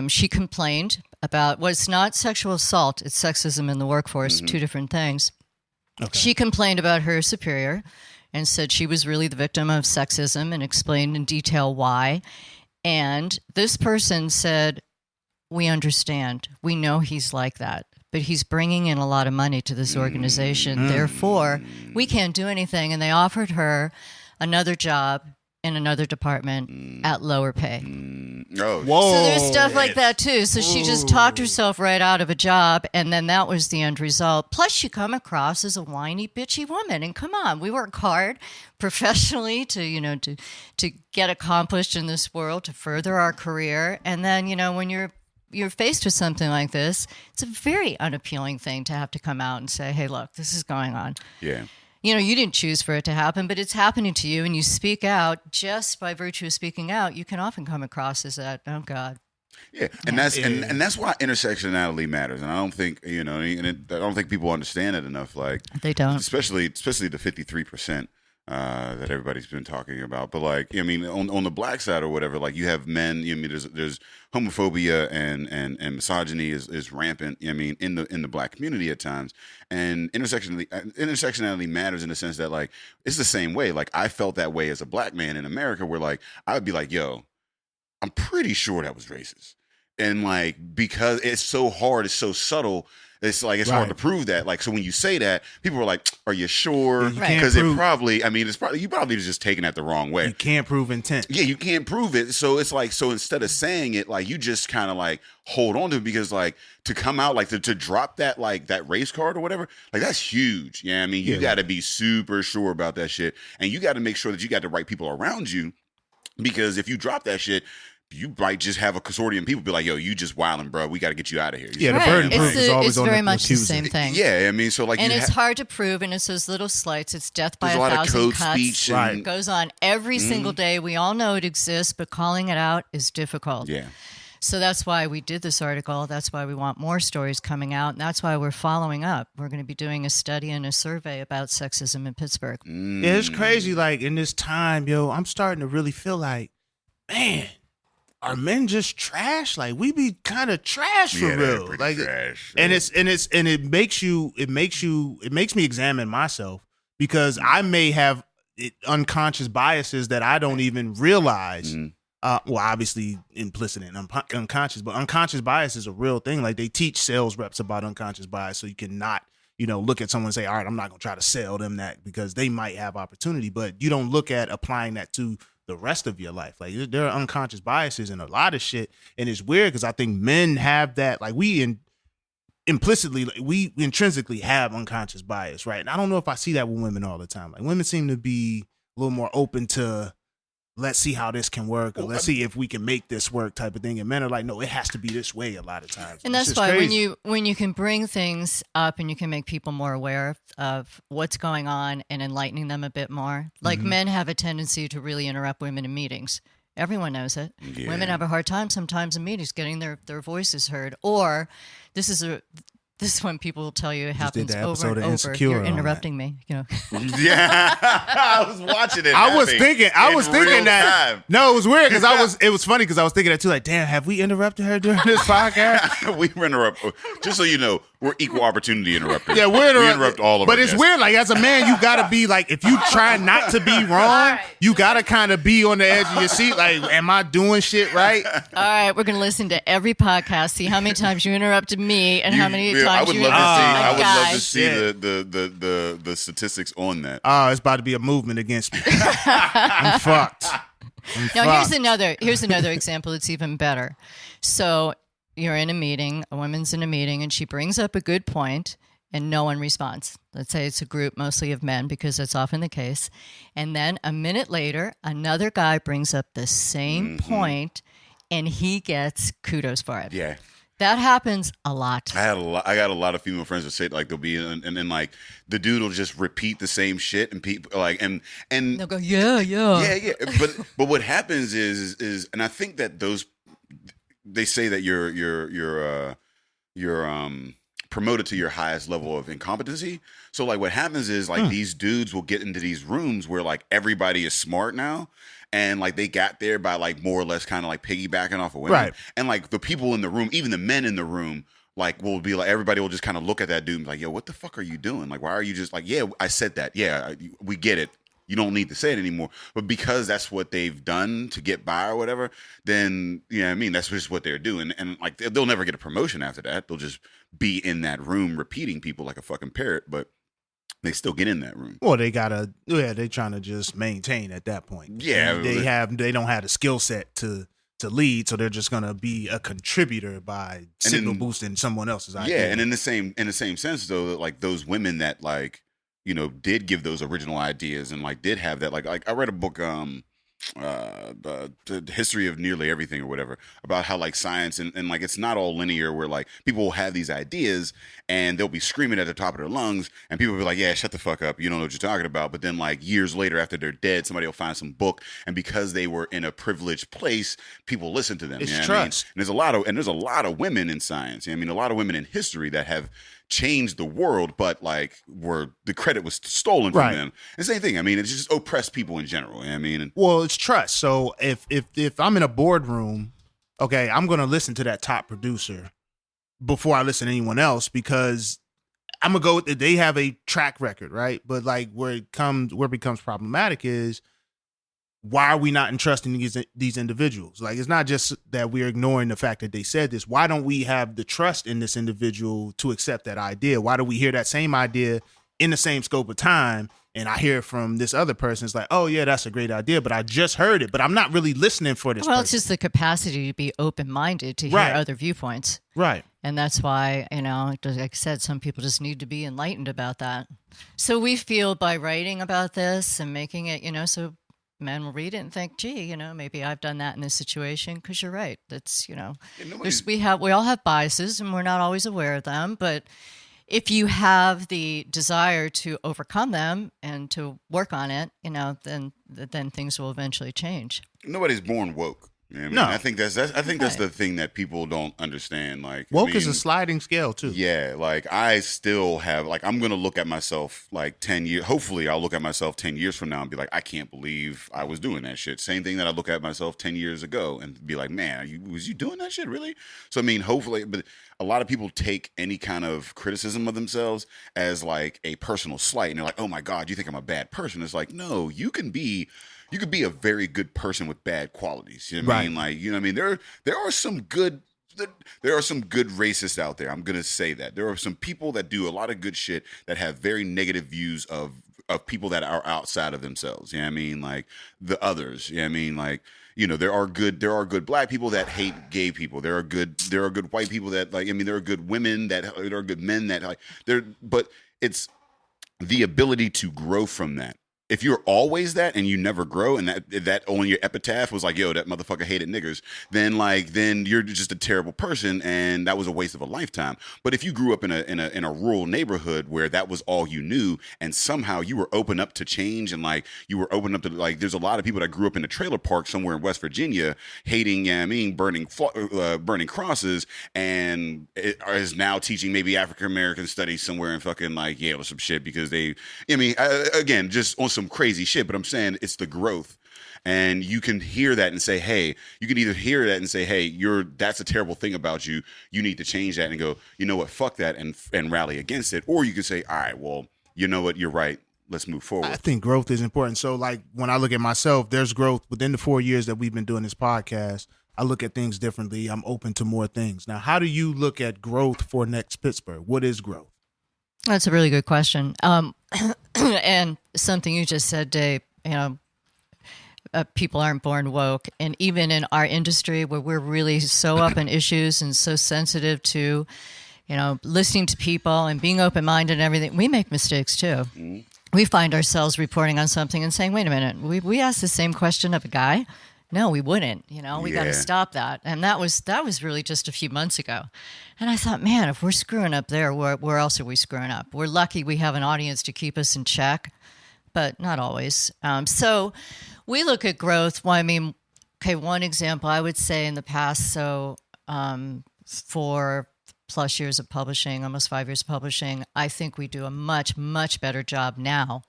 she complained about it's not sexual assault, it's sexism in the workforce, Mm-hmm. two different things. Okay. She complained about her superior and said she was really the victim of sexism and explained in detail why. And this person said, we understand. We know he's like that, but he's bringing in a lot of money to this organization. Therefore, we can't do anything. And they offered her another job in another department at lower pay. oh Whoa. So there's stuff like that too. So she just talked herself right out of a job, and then that was the end result. Plus, you come across as a whiny, bitchy woman. And come on, we work hard professionally to get accomplished in this world, to further our career. And then, when you're faced with something like this, it's a very unappealing thing to have to come out and say, hey, look, this is going on. yeah. You didn't choose for it to happen, but it's happening to you, and you speak out. Just by virtue of speaking out, you can often come across as that, oh God. Yeah, and that's why intersectionality matters, and I don't think I don't think people understand it enough. Like They don't. especially the 53% that everybody's been talking about. But like, I mean, on the black side or whatever, like you have men. I mean, there's homophobia and misogyny is rampant. I mean, in the black community at times, and intersectionality matters in the sense that like it's the same way. Like I felt that way as a black man in America, where like I would be like, yo, I'm pretty sure that was racist. And like, because it's so hard, it's so subtle, it's like, it's hard to prove that. Like, so when you say that, people are like, are you sure? Because you probably was just taking that the wrong way. You can't prove intent. Yeah, you can't prove it. So it's like, so instead of saying it, like you just kind of like hold on to it, because like to come out, like to drop that, like that race card or whatever, like that's huge. Yeah. I mean, you got to be super sure about that shit. And you got to make sure that you got the right people around you, because if you drop that shit, you might just have a consortium of people be like, yo, you just wilding, bro. We got to get you out of here. Yeah, the burden proof is always on the very much the accuser. same thing. Yeah, I mean, so like, and it's hard to prove, and it's those little slights. It's death by there's a lot of 1,000 code cuts. speech. It goes on every single day. We all know it exists, but calling it out is difficult. Yeah. So that's why we did this article. That's why we want more stories coming out. And that's why we're following up. We're going to be doing a study and a survey about sexism in Pittsburgh. Yeah, it's crazy. Like in this time, yo, I'm starting to really feel like, man, are men just trash? Like we be kind of trash for real. Like trash. and it makes me examine myself, because I may have unconscious biases that I don't even realize. Well, obviously implicit and unconscious, but unconscious bias is a real thing. Like they teach sales reps about unconscious bias, so you cannot, look at someone and say, all right, I'm not going to try to sell them that, because they might have opportunity, but you don't look at applying that to the rest of your life. Like there are unconscious biases in a lot of shit. And it's weird because I think men have that, like we intrinsically have unconscious bias, right? And I don't know if I see that with women all the time. Like women seem to be a little more open to let's see how this can work, or let's see if we can make this work type of thing. And men are like, no, it has to be this way a lot of times. And that's why when you can bring things up and you can make people more aware of what's going on and enlightening them a bit more. Like men have a tendency to really interrupt women in meetings. Everyone knows it. Yeah. Women have a hard time sometimes in meetings getting their voices heard. Or this is when people will tell you it happens over and over. You're interrupting me, you know. Yeah, I was watching it. I was thinking that. Time. No, it was weird because it was funny because I was thinking that too. Like, damn, have we interrupted her during this podcast? We interrupt. Just so you know, we're equal opportunity interrupters. Yeah, we interrupt all of them. But it's weird. Like, as a man, you gotta be like, if you try not to be wrong, you gotta kind of be on the edge of your seat. Like, am I doing shit right? All right, we're gonna listen to every podcast, see how many times you interrupted me and how many times I would you love interrupted love to see the statistics on that. Oh, it's about to be a movement against me. I'm fucked. Now here's another example that's even better. So you're in a meeting, a woman's in a meeting, and she brings up a good point, and no one responds. Let's say it's a group mostly of men, because that's often the case. And then a minute later, another guy brings up the same point, and he gets kudos for it. Yeah. That happens a lot. I got a lot of female friends that say like they'll be and then like the dude will just repeat the same shit and people like and they'll go yeah. But what happens is and I think that they say that you're promoted to your highest level of incompetency. So like what happens is like these dudes will get into these rooms where like everybody is smart now. And like they got there by like more or less kind of like piggybacking off of women. Right. And like the people in the room, even the men in the room, like will be like, everybody will just kind of look at that dude and be like, yo, what the fuck are you doing? Like, why are you just like, yeah, I said that. Yeah, we get it. You don't need to say it anymore. But because that's what they've done to get by or whatever, then, you know what I mean? That's just what they're doing. And like, they'll never get a promotion after that. They'll just be in that room repeating people like a fucking parrot. But they still get in that room. Well, they trying to just maintain at that point. Yeah. They don't have the skill set to lead, so they're just gonna be a contributor by signal boosting someone else's idea. Yeah, and in the same sense though, like those women that like, you know, did give those original ideas and like did have that like I read a book the history of nearly everything or whatever about how like science and like it's not all linear where like people will have these ideas and they'll be screaming at the top of their lungs and people will be like, yeah, shut the fuck up, you don't know what you're talking about. But then like years later after they're dead, somebody will find some book, and because they were in a privileged place, people listen to them. It's trust. I mean? And there's a lot of women in science. I mean, a lot of women in history that have changed the world, but like the credit was stolen from them. And same thing. I mean, it's just oppressed people in general. I mean, well, it's trust. So if I'm in a boardroom, okay, I'm gonna listen to that top producer before I listen to anyone else, because I'm gonna go. They have a track record, right? But like where it becomes problematic is, why are we not entrusting these individuals? Like, it's not just that we're ignoring the fact that they said this. Why don't we have the trust in this individual to accept that idea? Why do we hear that same idea in the same scope of time, and I hear from this other person, it's like, oh yeah, that's a great idea, but I just heard it, but I'm not really listening for this person. It's just the capacity to be open-minded, to hear other viewpoints. Right. And that's why, you know, like I said, some people just need to be enlightened about that. So we feel by writing about this and making it, you know, so men will read it and think, gee, you know, maybe I've done that in this situation, because you're right. That's, you know, we all have biases and we're not always aware of them. But if you have the desire to overcome them and to work on it, you know, then things will eventually change. Nobody's born woke. You know what I mean? No, I think that's the thing that people don't understand. Like, woke is a sliding scale too. Yeah, like I still have like I'm gonna look at myself like 10 years. Hopefully, I'll look at myself 10 years from now and be like, I can't believe I was doing that shit. Same thing that I look at myself 10 years ago and be like, man, was you doing that shit really? So I mean, hopefully, but a lot of people take any kind of criticism of themselves as like a personal slight, and they're like, oh my god, you think I'm a bad person? It's like, no, you could be a very good person with bad qualities. You know what I mean? Like, you know what I mean? There are some good racists out there. I'm gonna say that. There are some people that do a lot of good shit that have very negative views of people that are outside of themselves. You know what I mean? Like the others. You know what I mean? Like, you know, there are good black people that hate gay people. There are good white people that like, I mean, there are good women there are good men that like but it's the ability to grow from that. if you're always that and you never grow, and that on your epitaph was like, yo, that motherfucker hated niggers, then you're just a terrible person, and that was a waste of a lifetime. But if you grew up in a rural neighborhood where that was all you knew, and somehow you were open up to change, and like you were open up to, like, there's a lot of people that grew up in a trailer park somewhere in West Virginia hating, burning crosses, and is now teaching maybe African American studies somewhere in fucking like Yale or some shit because again, just on some crazy shit, but I'm saying it's the growth. And you can hear that and say, hey, that's a terrible thing about you. You need to change that and go, you know what, fuck that, and rally against it. Or you can say, all right, well, you know what, you're right. Let's move forward. I think growth is important. So like when I look at myself, there's growth within the 4 years that we've been doing this podcast. I look at things differently. I'm open to more things. Now, how do you look at growth for Next Pittsburgh? What is growth? That's a really good question. And something you just said, Dave, people aren't born woke. And even in our industry where we're really so up in issues and so sensitive to, listening to people and being open-minded and everything, we make mistakes too. Mm-hmm. We find ourselves reporting on something and saying, wait a minute, we asked the same question of a guy? No, we wouldn't. We got to stop that. And that was really just a few months ago. And I thought, man, if we're screwing up there, where else are we screwing up? We're lucky we have an audience to keep us in check, but not always. So we look at growth. Well, one example I would say in the past, 4+ years of publishing, almost 5 years of publishing, I think we do a much, much better job now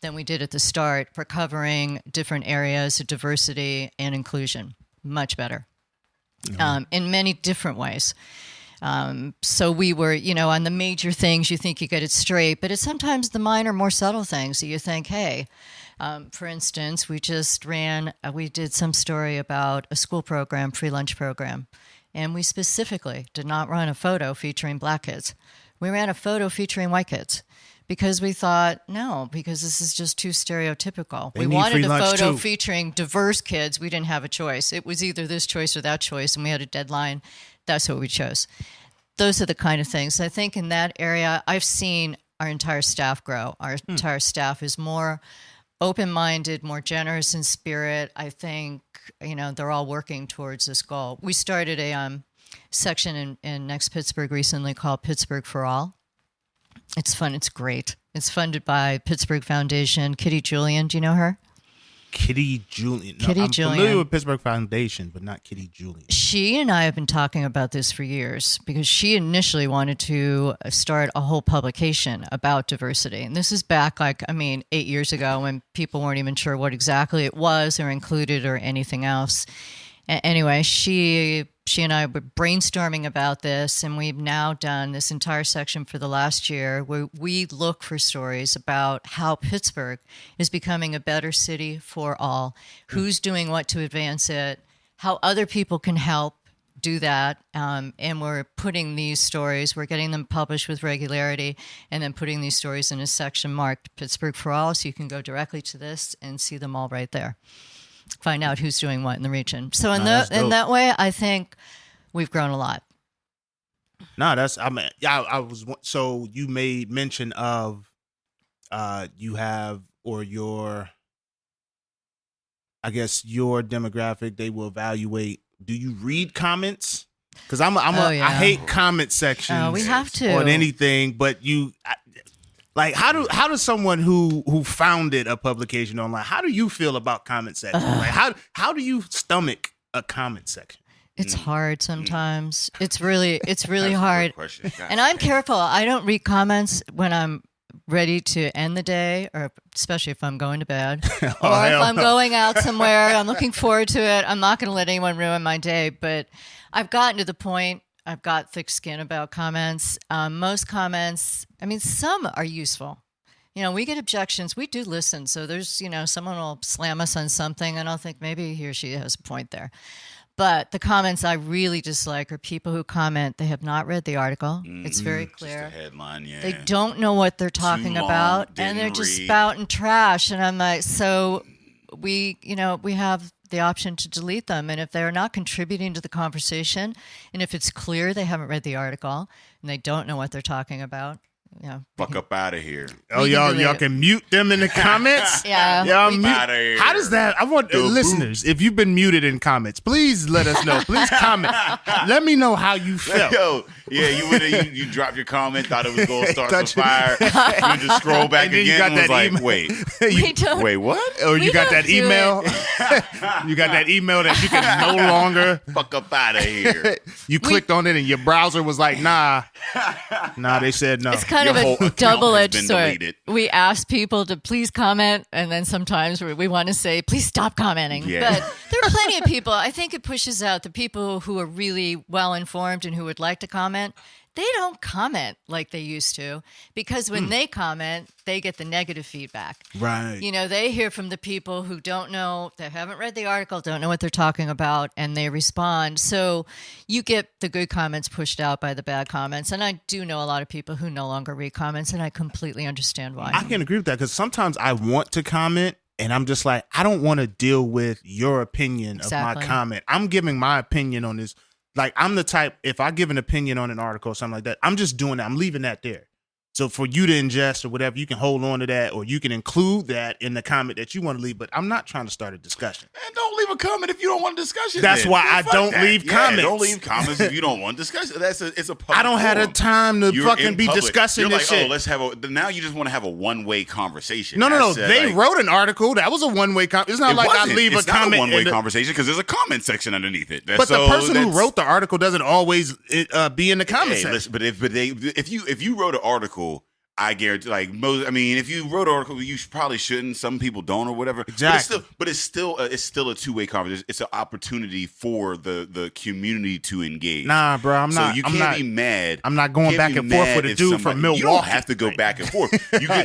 than we did at the start for covering different areas of diversity and inclusion. Much better. In many different ways. So we were, on the major things, you think you get it straight, but it's sometimes the minor, more subtle things that you think, hey, for instance, we did some story about a school program, free lunch program, and we specifically did not run a photo featuring black kids. We ran a photo featuring white kids. Because we thought, no, because this is just too stereotypical. We wanted a photo featuring diverse kids. We didn't have a choice. It was either this choice or that choice, and we had a deadline. That's what we chose. Those are the kind of things. I think in that area, I've seen our entire staff grow. Our entire staff is more open-minded, more generous in spirit. I think, they're all working towards this goal. We started a section in NEXT Pittsburgh recently called Pittsburgh for All. It's fun. It's great. It's funded by Pittsburgh Foundation. Kitty Julian, do you know her? Kitty Julian. No, I'm familiar with Pittsburgh Foundation, but not Kitty Julian. She and I have been talking about this for years because she initially wanted to start a whole publication about diversity. And this is back 8 years ago when people weren't even sure what exactly it was or included or anything else. Anyway, she and I were brainstorming about this, and we've now done this entire section for the last year where we look for stories about how Pittsburgh is becoming a better city for all, who's doing what to advance it, how other people can help do that, and we're putting these stories, we're getting them published with regularity, and then putting these stories in a section marked Pittsburgh for All, so you can go directly to this and see them all right there. Find out who's doing what in the region. So in that way, I think we've grown a lot. So you made mention of you have, or your demographic, they will evaluate. Do you read comments? Because I hate comment sections. We have to on anything, but how does someone who founded a publication online, how do you feel about comment sections? How do you stomach a comment section? It's hard sometimes. It's really hard. And I'm careful. I don't read comments when I'm ready to end the day, or especially if I'm going to bed, or if I'm going out somewhere. I'm looking forward to it. I'm not going to let anyone ruin my day. But I've gotten to the point. I've got thick skin about comments. Most comments, some are useful. We get objections. We do listen. So there's, someone will slam us on something and I'll think maybe he or she has a point there. But the comments I really dislike are people who comment, they have not read the article. It's very clear. Just a headline, yeah. They don't know what they're talking about, and they're just spouting trash. And I'm like, so we have the option to delete them. And if they're not contributing to the conversation, and if it's clear they haven't read the article and they don't know what they're talking about, Fuck up out of here. Oh, y'all can mute them in the comments. Yeah. Y'all Fuck mute. outta here. How does that? I want listeners. If you've been muted in comments, please let us know. Please comment. Let me know how you felt. Yo, yeah, you dropped your comment, thought it was going to start some fire. You just scroll back And then you again got and was that like, email. wait, wait, what? Or you got don't that do email. You got that email that you can no longer. Fuck up out of here. You clicked on it and your browser was like, nah, they said no. It's kind Your whole of a account double-edged has been sword. deleted. We ask people to please comment, and then sometimes we want to say, please stop commenting. Yeah. But there are plenty of people. I think it pushes out the people who are really well-informed and who would like to comment. They don't comment like they used to, because when they comment, they get the negative feedback. Right. You know, they hear from the people who don't know, they haven't read the article, don't know what they're talking about, and they respond. So you get the good comments pushed out by the bad comments. And I do know a lot of people who no longer read comments, and I completely understand why. I can agree with that, because sometimes I want to comment and I'm just like, I don't want to deal with your opinion of my Exactly. comment. I'm giving my opinion on this. Like, I'm the type, if I give an opinion on an article or something like that, I'm just doing that. I'm leaving that there. So for you to ingest or whatever, you can hold on to that, or you can include that in the comment that you want to leave. But I'm not trying to start a discussion. And don't leave a comment if you don't want a discussion. That's then. why I Fuck don't that. leave Yeah, comments. Don't leave comments if you don't want discussion. It's a public I don't have the forum. time to You're fucking in be public. discussing You're this like, shit. oh, let's have a. Now you just want to have a one-way conversation. No. They They wrote an article. That was a one-way comment. It's not like I leave a it's not comment. a one-way in the- conversation because there's a comment section underneath it. But the person who wrote the article doesn't always be in the comment section. Listen, but if you wrote an article, I guarantee, like most, I mean, if you wrote an article, you probably shouldn't. Some people don't, or whatever. Exactly. But it's still a two-way conversation. It's an opportunity for the community to engage. Nah, bro, I'm not. So you I'm can't not, be mad. I'm not going You back can't and be forth mad with a if dude from Milwaukee. You don't have to go back and forth.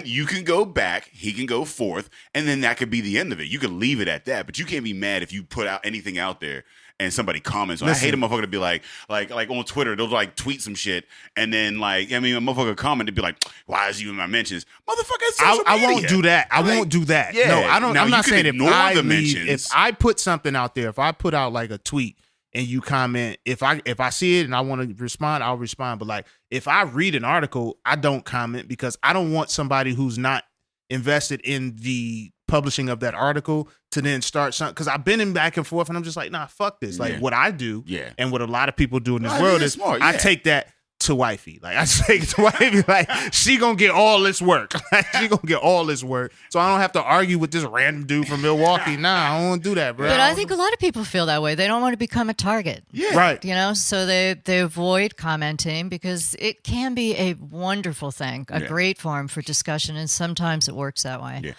You can go back. He can go forth, and then that could be the end of it. You can leave it at that. But you can't be mad if you put out anything out there and somebody comments on it. I hate a motherfucker to be like on Twitter, they'll like tweet some shit, and then a motherfucker comment to be like, why is you in my mentions? Motherfucker, it's social I media. won't do that. I won't do that. Yeah. No, I don't. Now, I'm you not can saying if ignore I the leave, mentions. if I put something out there, if I put out like a tweet and you comment, if I see it and I want to respond, I'll respond. But like if I read an article, I don't comment because I don't want somebody who's not invested in the publishing of that article to then start something, because I've been in back and forth and I'm just like, nah, fuck this. Like what I do and what a lot of people do in this world is smart, I take that to wifey. Like I take it to wifey, like she gonna get all this work. Like she gonna get all this work. So I don't have to argue with this random dude from Milwaukee. Nah, I don't want to do that, bro. But I think a lot of people feel that way. They don't want to become a target. Yeah. Right. You know, so they avoid commenting because it can be a wonderful thing, a great forum for discussion, and sometimes it works that way.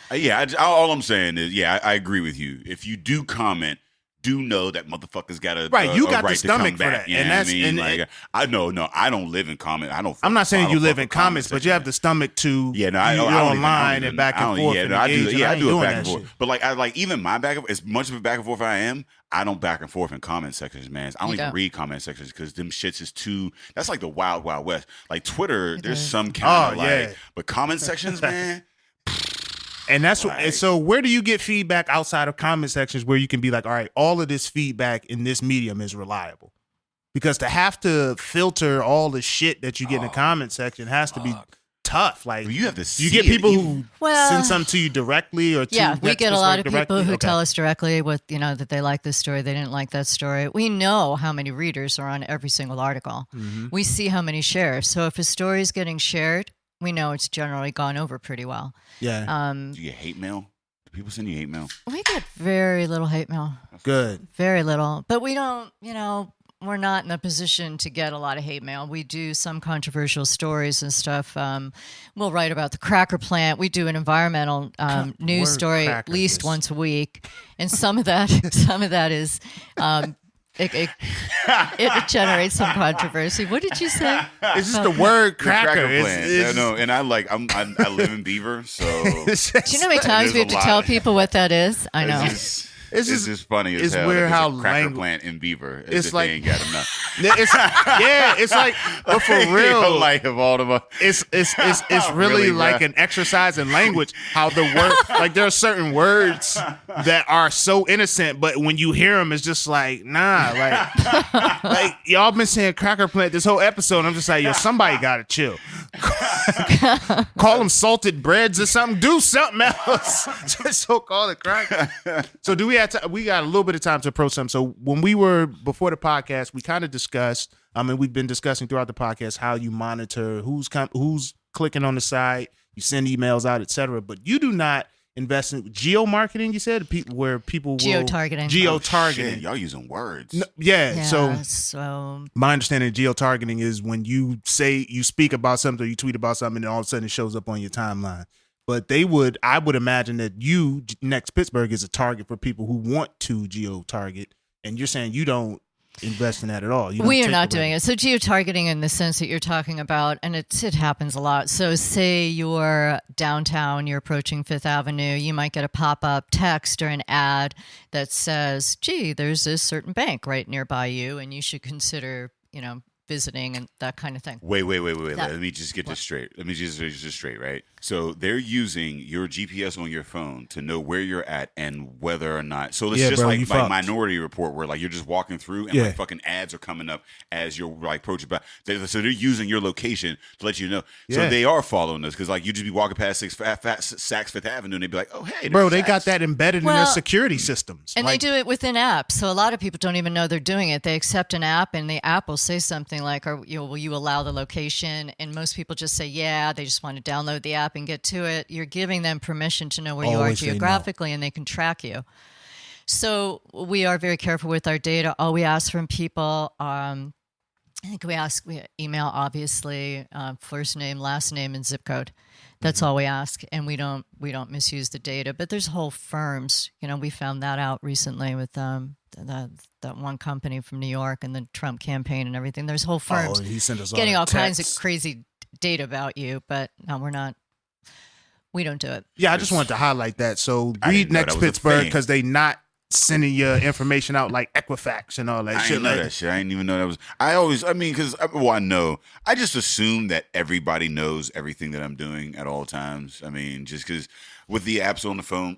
All I'm saying is, I agree with you. If you do comment, do know that motherfuckers got a Right, you got right the stomach to come for back. that, You know and what that's I mean? and I don't live in comment. I'm not saying I you don't live fuck in with comments, but you have the stomach to I you're don't online even, and back and forth. I do engage, and I ain't do it doing back that and forth. shit. But like even my back, as much of a back and forth I am, I don't back and forth in comment sections, man. I don't even read comment sections because them shits is too. That's like the wild west. Like Twitter, there's some kind of but comment sections, man. And that's and so where do you get feedback outside of comment sections where you can be like, all right, all of this feedback in this medium is reliable? Because to have to filter all the shit that you get in the comment section has to be tough. Like you have to you get people who Well, send something to you directly or to we get a lot of people directly? who Okay. tell us directly that they like this story, they didn't like that story. We know how many readers are on every single article. Mm-hmm. We see how many shares. So if a story is getting shared, we know it's generally gone over pretty well. Yeah. Do you get hate mail? Do people send you hate mail? We get very little hate mail. Good. Very little. But we don't, we're not in a position to get a lot of hate mail. We do some controversial stories and stuff. We'll write about the cracker plant. We do an environmental news story at least once a week. And some of that is it generates some controversy. What did you say? It's just the word The cracker. plant. It's, No, and I live in Beaver, so it's Do you know how many times we have to tell people what that is? I know. It's just funny as it's hell. weird that there's how a cracker langu- plant in Beaver. It's like- they ain't got enough. it's like, but for real, like of all of us. it's really like an exercise in language. How the word, like there are certain words that are so innocent, but when you hear them, it's just like like y'all been saying cracker plant this whole episode. And I'm just like, yo, somebody gotta chill. Call them salted breads or something. Do something else. Just so call it crack. So do we have to, we got a little bit of time to approach something. So when we were before the podcast, we kind of discussed, and we've been discussing throughout the podcast how you monitor who's clicking on the site, you send emails out, etc. But you do not invest in geo-marketing, you said? Where people will... Geo-targeting. Geo-targeting. Oh, shit, y'all using words. No, so my understanding of geo-targeting is when you speak about something or you tweet about something and then all of a sudden it shows up on your timeline. But I would imagine that you, NEXT Pittsburgh, is a target for people who want to geo-target, and you're saying you don't invest in that at all. We are not doing it. So geo-targeting in the sense that you're talking about, and it happens a lot. So say you're downtown, you're approaching Fifth Avenue, you might get a pop-up text or an ad that says, gee, there's this certain bank right nearby you, and you should consider, visiting and that kind of thing. Wait. Let me just get this straight. Let me just get this straight, right? So they're using your GPS on your phone to know where you're at and whether or not. So it's just like Minority Report, where like you're just walking through and like fucking ads are coming up as you're like approaching by. So they're using your location to let you know. So they are following us because like you just be walking past Saks Fifth Avenue and they'd be like, oh hey, bro, they got that embedded in their security systems, and they do it within apps. So a lot of people don't even know they're doing it. They accept an app and the app will say something like, will you allow the location? And most people just say, yeah, they just want to download the app and get to it. You're giving them permission to know where you are geographically and they can track you. So we are very careful with our data. All we ask from people, I think we email, obviously, first name, last name, and zip code. That's all we ask, and we don't misuse the data. But there's whole firms. We found that out recently with that one company from New York and the Trump campaign and everything. There's whole firms getting all kinds of crazy data about you, but no, we don't do it. Yeah, I just wanted to highlight that. So read NEXT Pittsburgh because they not sending your information out like Equifax and all that shit. I didn't know that shit. I didn't even know that was. I know. I just assume that everybody knows everything that I'm doing at all times. I mean, just because with the apps on the phone.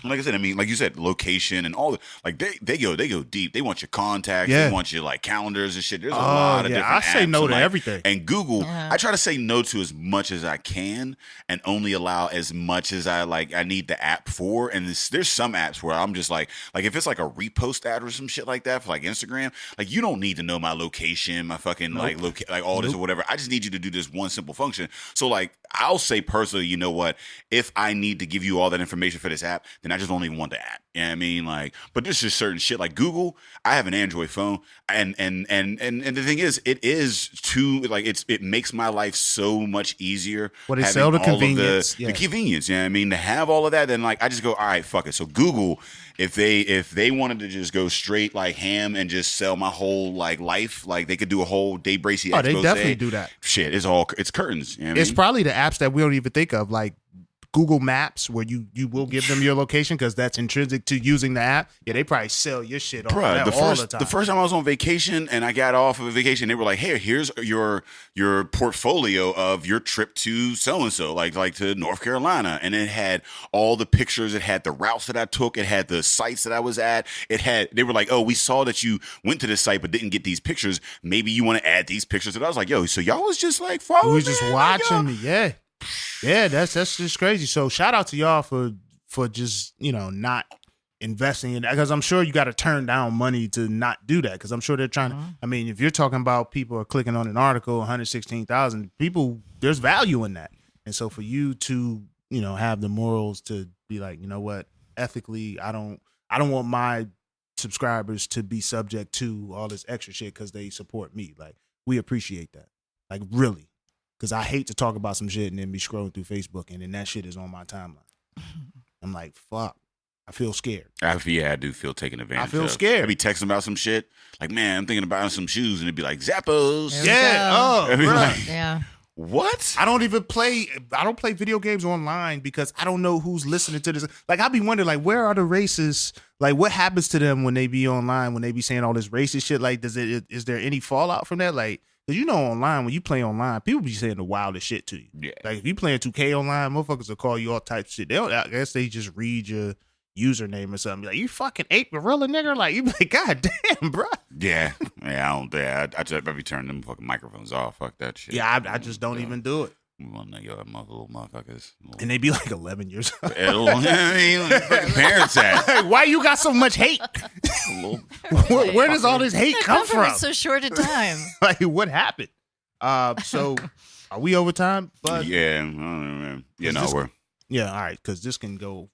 Like I said, like you said, location and all the like they go deep. They want your contacts, they want your like calendars and shit. There's a lot of different apps. I say no to everything. And Google, I try to say no to as much as I can and only allow as much as I need the app for. And there's some apps where I'm just like if it's like a repost ad or some shit like that for like Instagram, like you don't need to know my location, my fucking like all this or whatever. I just need you to do this one simple function. So like I'll say personally, you know what? If I need to give you all that information for this app, then I just don't even want the app. You know what I mean? Like, but there's just certain shit like Google. I have an Android phone, and the thing is, it is too like it makes my life so much easier. What they sell the convenience, the convenience. You know what I mean? To have all of that, then like I just go, all right, fuck it. So Google, if they wanted to just go straight like ham and just sell my whole like life, like they could do a whole Dave Bracey. Oh, they definitely do that. Shit, it's curtains. You know what it's probably the apps that we don't even think of, like Google Maps, where you will give them your location because that's intrinsic to using the app. Yeah, they probably sell your shit all the time. The first time I was on vacation and I got off of a vacation, they were like, "Hey, here's your portfolio of your trip to so and so, like to North Carolina," and it had all the pictures. It had the routes that I took. It had the sites that I was at. They were like, "Oh, we saw that you went to this site but didn't get these pictures. Maybe you want to add these pictures." And I was like, "Yo, so y'all was just like following me? We was just watching me, yeah." Yeah, that's just crazy. So shout out to y'all for just not investing in that, because I'm sure you got to turn down money to not do that, because I'm sure they're trying to. I mean, if you're talking about people are clicking on an article, 116,000 people, there's value in that, and so for you to have the morals to be like, you know what, ethically, I don't want my subscribers to be subject to all this extra shit because they support me. Like, we appreciate that, like really. Because I hate to talk about some shit and then be scrolling through Facebook and then that shit is on my timeline. I'm like, fuck. I feel scared. I do feel taken advantage of. I feel scared. I be texting about some shit. Like, man, I'm thinking about some shoes. And it'd be like, Zappos. Yeah. Oh, right. Yeah. What? I don't play video games online because I don't know who's listening to this. Like, I be wondering, like, where are the racists? Like, what happens to them when they be online, when they be saying all this racist shit? Like, is there any fallout from that? Like, because online, when you play online, people be saying the wildest shit to you. Yeah. Like, if you playing 2K online, motherfuckers will call you all types of shit. I guess they just read your username or something. Be like, you fucking ape gorilla nigga. Like, you be like, God damn, bro. Yeah. I don't dare. I just be turning them fucking microphones off. Fuck that shit. Yeah, I just don't even do it. One of your little motherfuckers. And they be like 11 years old. Fucking parents at. Why you got so much hate? Where does all this hate come from? So short a time. Like, what happened? So are we over time? But yeah, I don't know, man. Yeah, no, we're. Yeah, all right, because this can go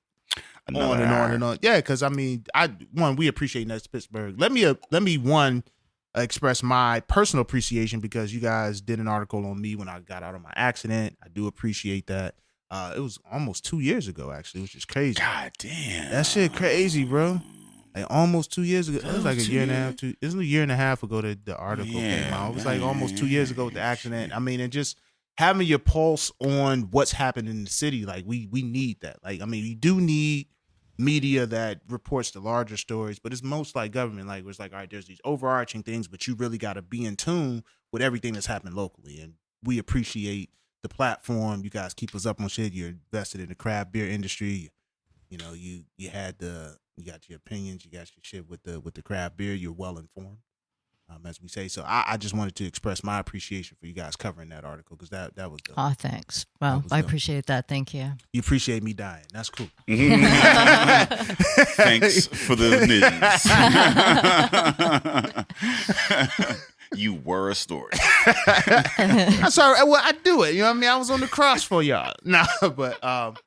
Another on and hour. on and on. Yeah, because I mean, we appreciate NEXT Pittsburgh. Let me express my personal appreciation because you guys did an article on me when I got out of my accident. I do appreciate that. It was almost 2 years ago, actually, which is crazy. God damn, that shit crazy, bro. Like almost 2 years ago. It was like a year and a half. It was a year and a half ago that the article came out. It was like almost 2 years ago with the accident. I mean, and just having your pulse on what's happening in the city, like we need that. Like, I mean, we do need media that reports the larger stories, but it's most like government. Like, it's like, all right, there's these overarching things, but you really got to be in tune with everything that's happening locally. And we appreciate the platform. You guys keep us up on shit. You're invested in the craft beer industry. You know, you got your opinions. You got your shit with the craft beer. You're well informed. As we say. So I just wanted to express my appreciation for you guys covering that article because that was dope. Oh, thanks. Well, I appreciate that. Thank you. You appreciate me dying. That's cool. Thanks for the news. You were a story. I'm sorry. Well, I do it. You know what I mean? I was on the cross for y'all. Nah, but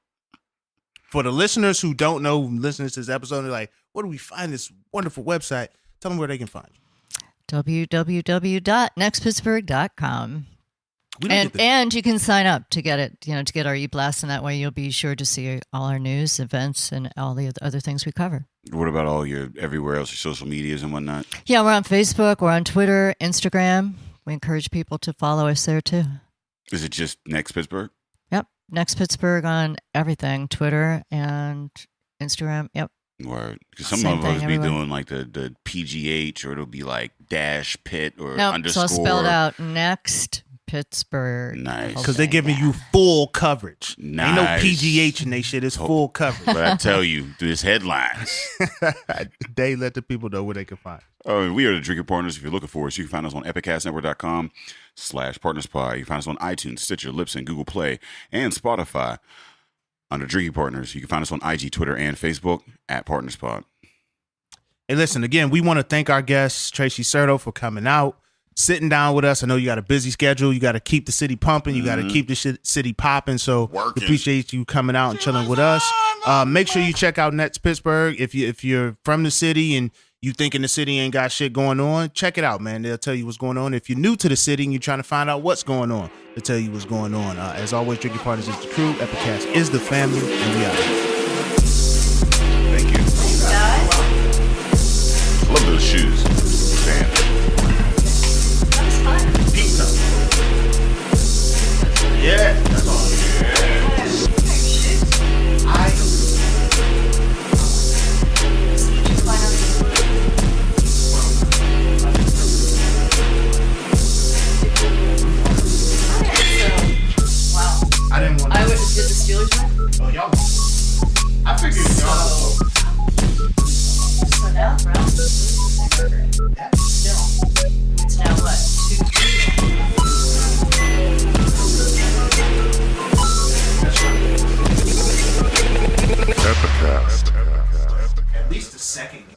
for the listeners who don't know, listeners to this episode, they're like, where do we find this wonderful website? Tell them where they can find you. www.nextpittsburgh.com. And you can sign up to get it, to get our e-blast, and that way you'll be sure to see all our news, events, and all the other things we cover. What about all your everywhere else, your social medias and whatnot? Yeah, we're on Facebook, we're on Twitter, Instagram. We encourage people to follow us there too. Is it just NEXT Pittsburgh? Yep, NEXT Pittsburgh on everything, Twitter and Instagram. Yep. Word. Because some of us be doing like the PGH, or it'll be like dash pit or underscore. So spelled out NEXT Pittsburgh. Nice. Because they're giving you full coverage. Nice. Ain't no PGH in they shit. It's full coverage. But I tell you, there's headlines. They let the people know where they can find. Oh, we are the Drinking Partners. If you're looking for us, you can find us on epicastnetwork.com/partnerspod. You can find us on iTunes, Stitcher, Libsyn, Google Play, and Spotify under Drinking Partners. You can find us on IG, Twitter, and Facebook @PartnersPod. Hey, listen, again, we want to thank our guest, Tracy Certo, for coming out, sitting down with us. I know you got a busy schedule. You got to keep the city pumping. You got to keep the city popping. So we appreciate you coming out and chilling with us. Make sure you check out NEXT Pittsburgh. If you're from the city and you thinking the city ain't got shit going on, check it out, man. They'll tell you what's going on. If you're new to the city and you're trying to find out what's going on, they'll tell you what's going on. As always, Drinking Partners is the crew. Epicast is the family, and we out. Thank you. I love those shoes. Man. Pizza. Yeah. That's all. I didn't want to. Did the Steelers win? Oh, y'all. I figured y'all. So now Browns is losing their record. Still. It's now what? 2-3. At least the second game.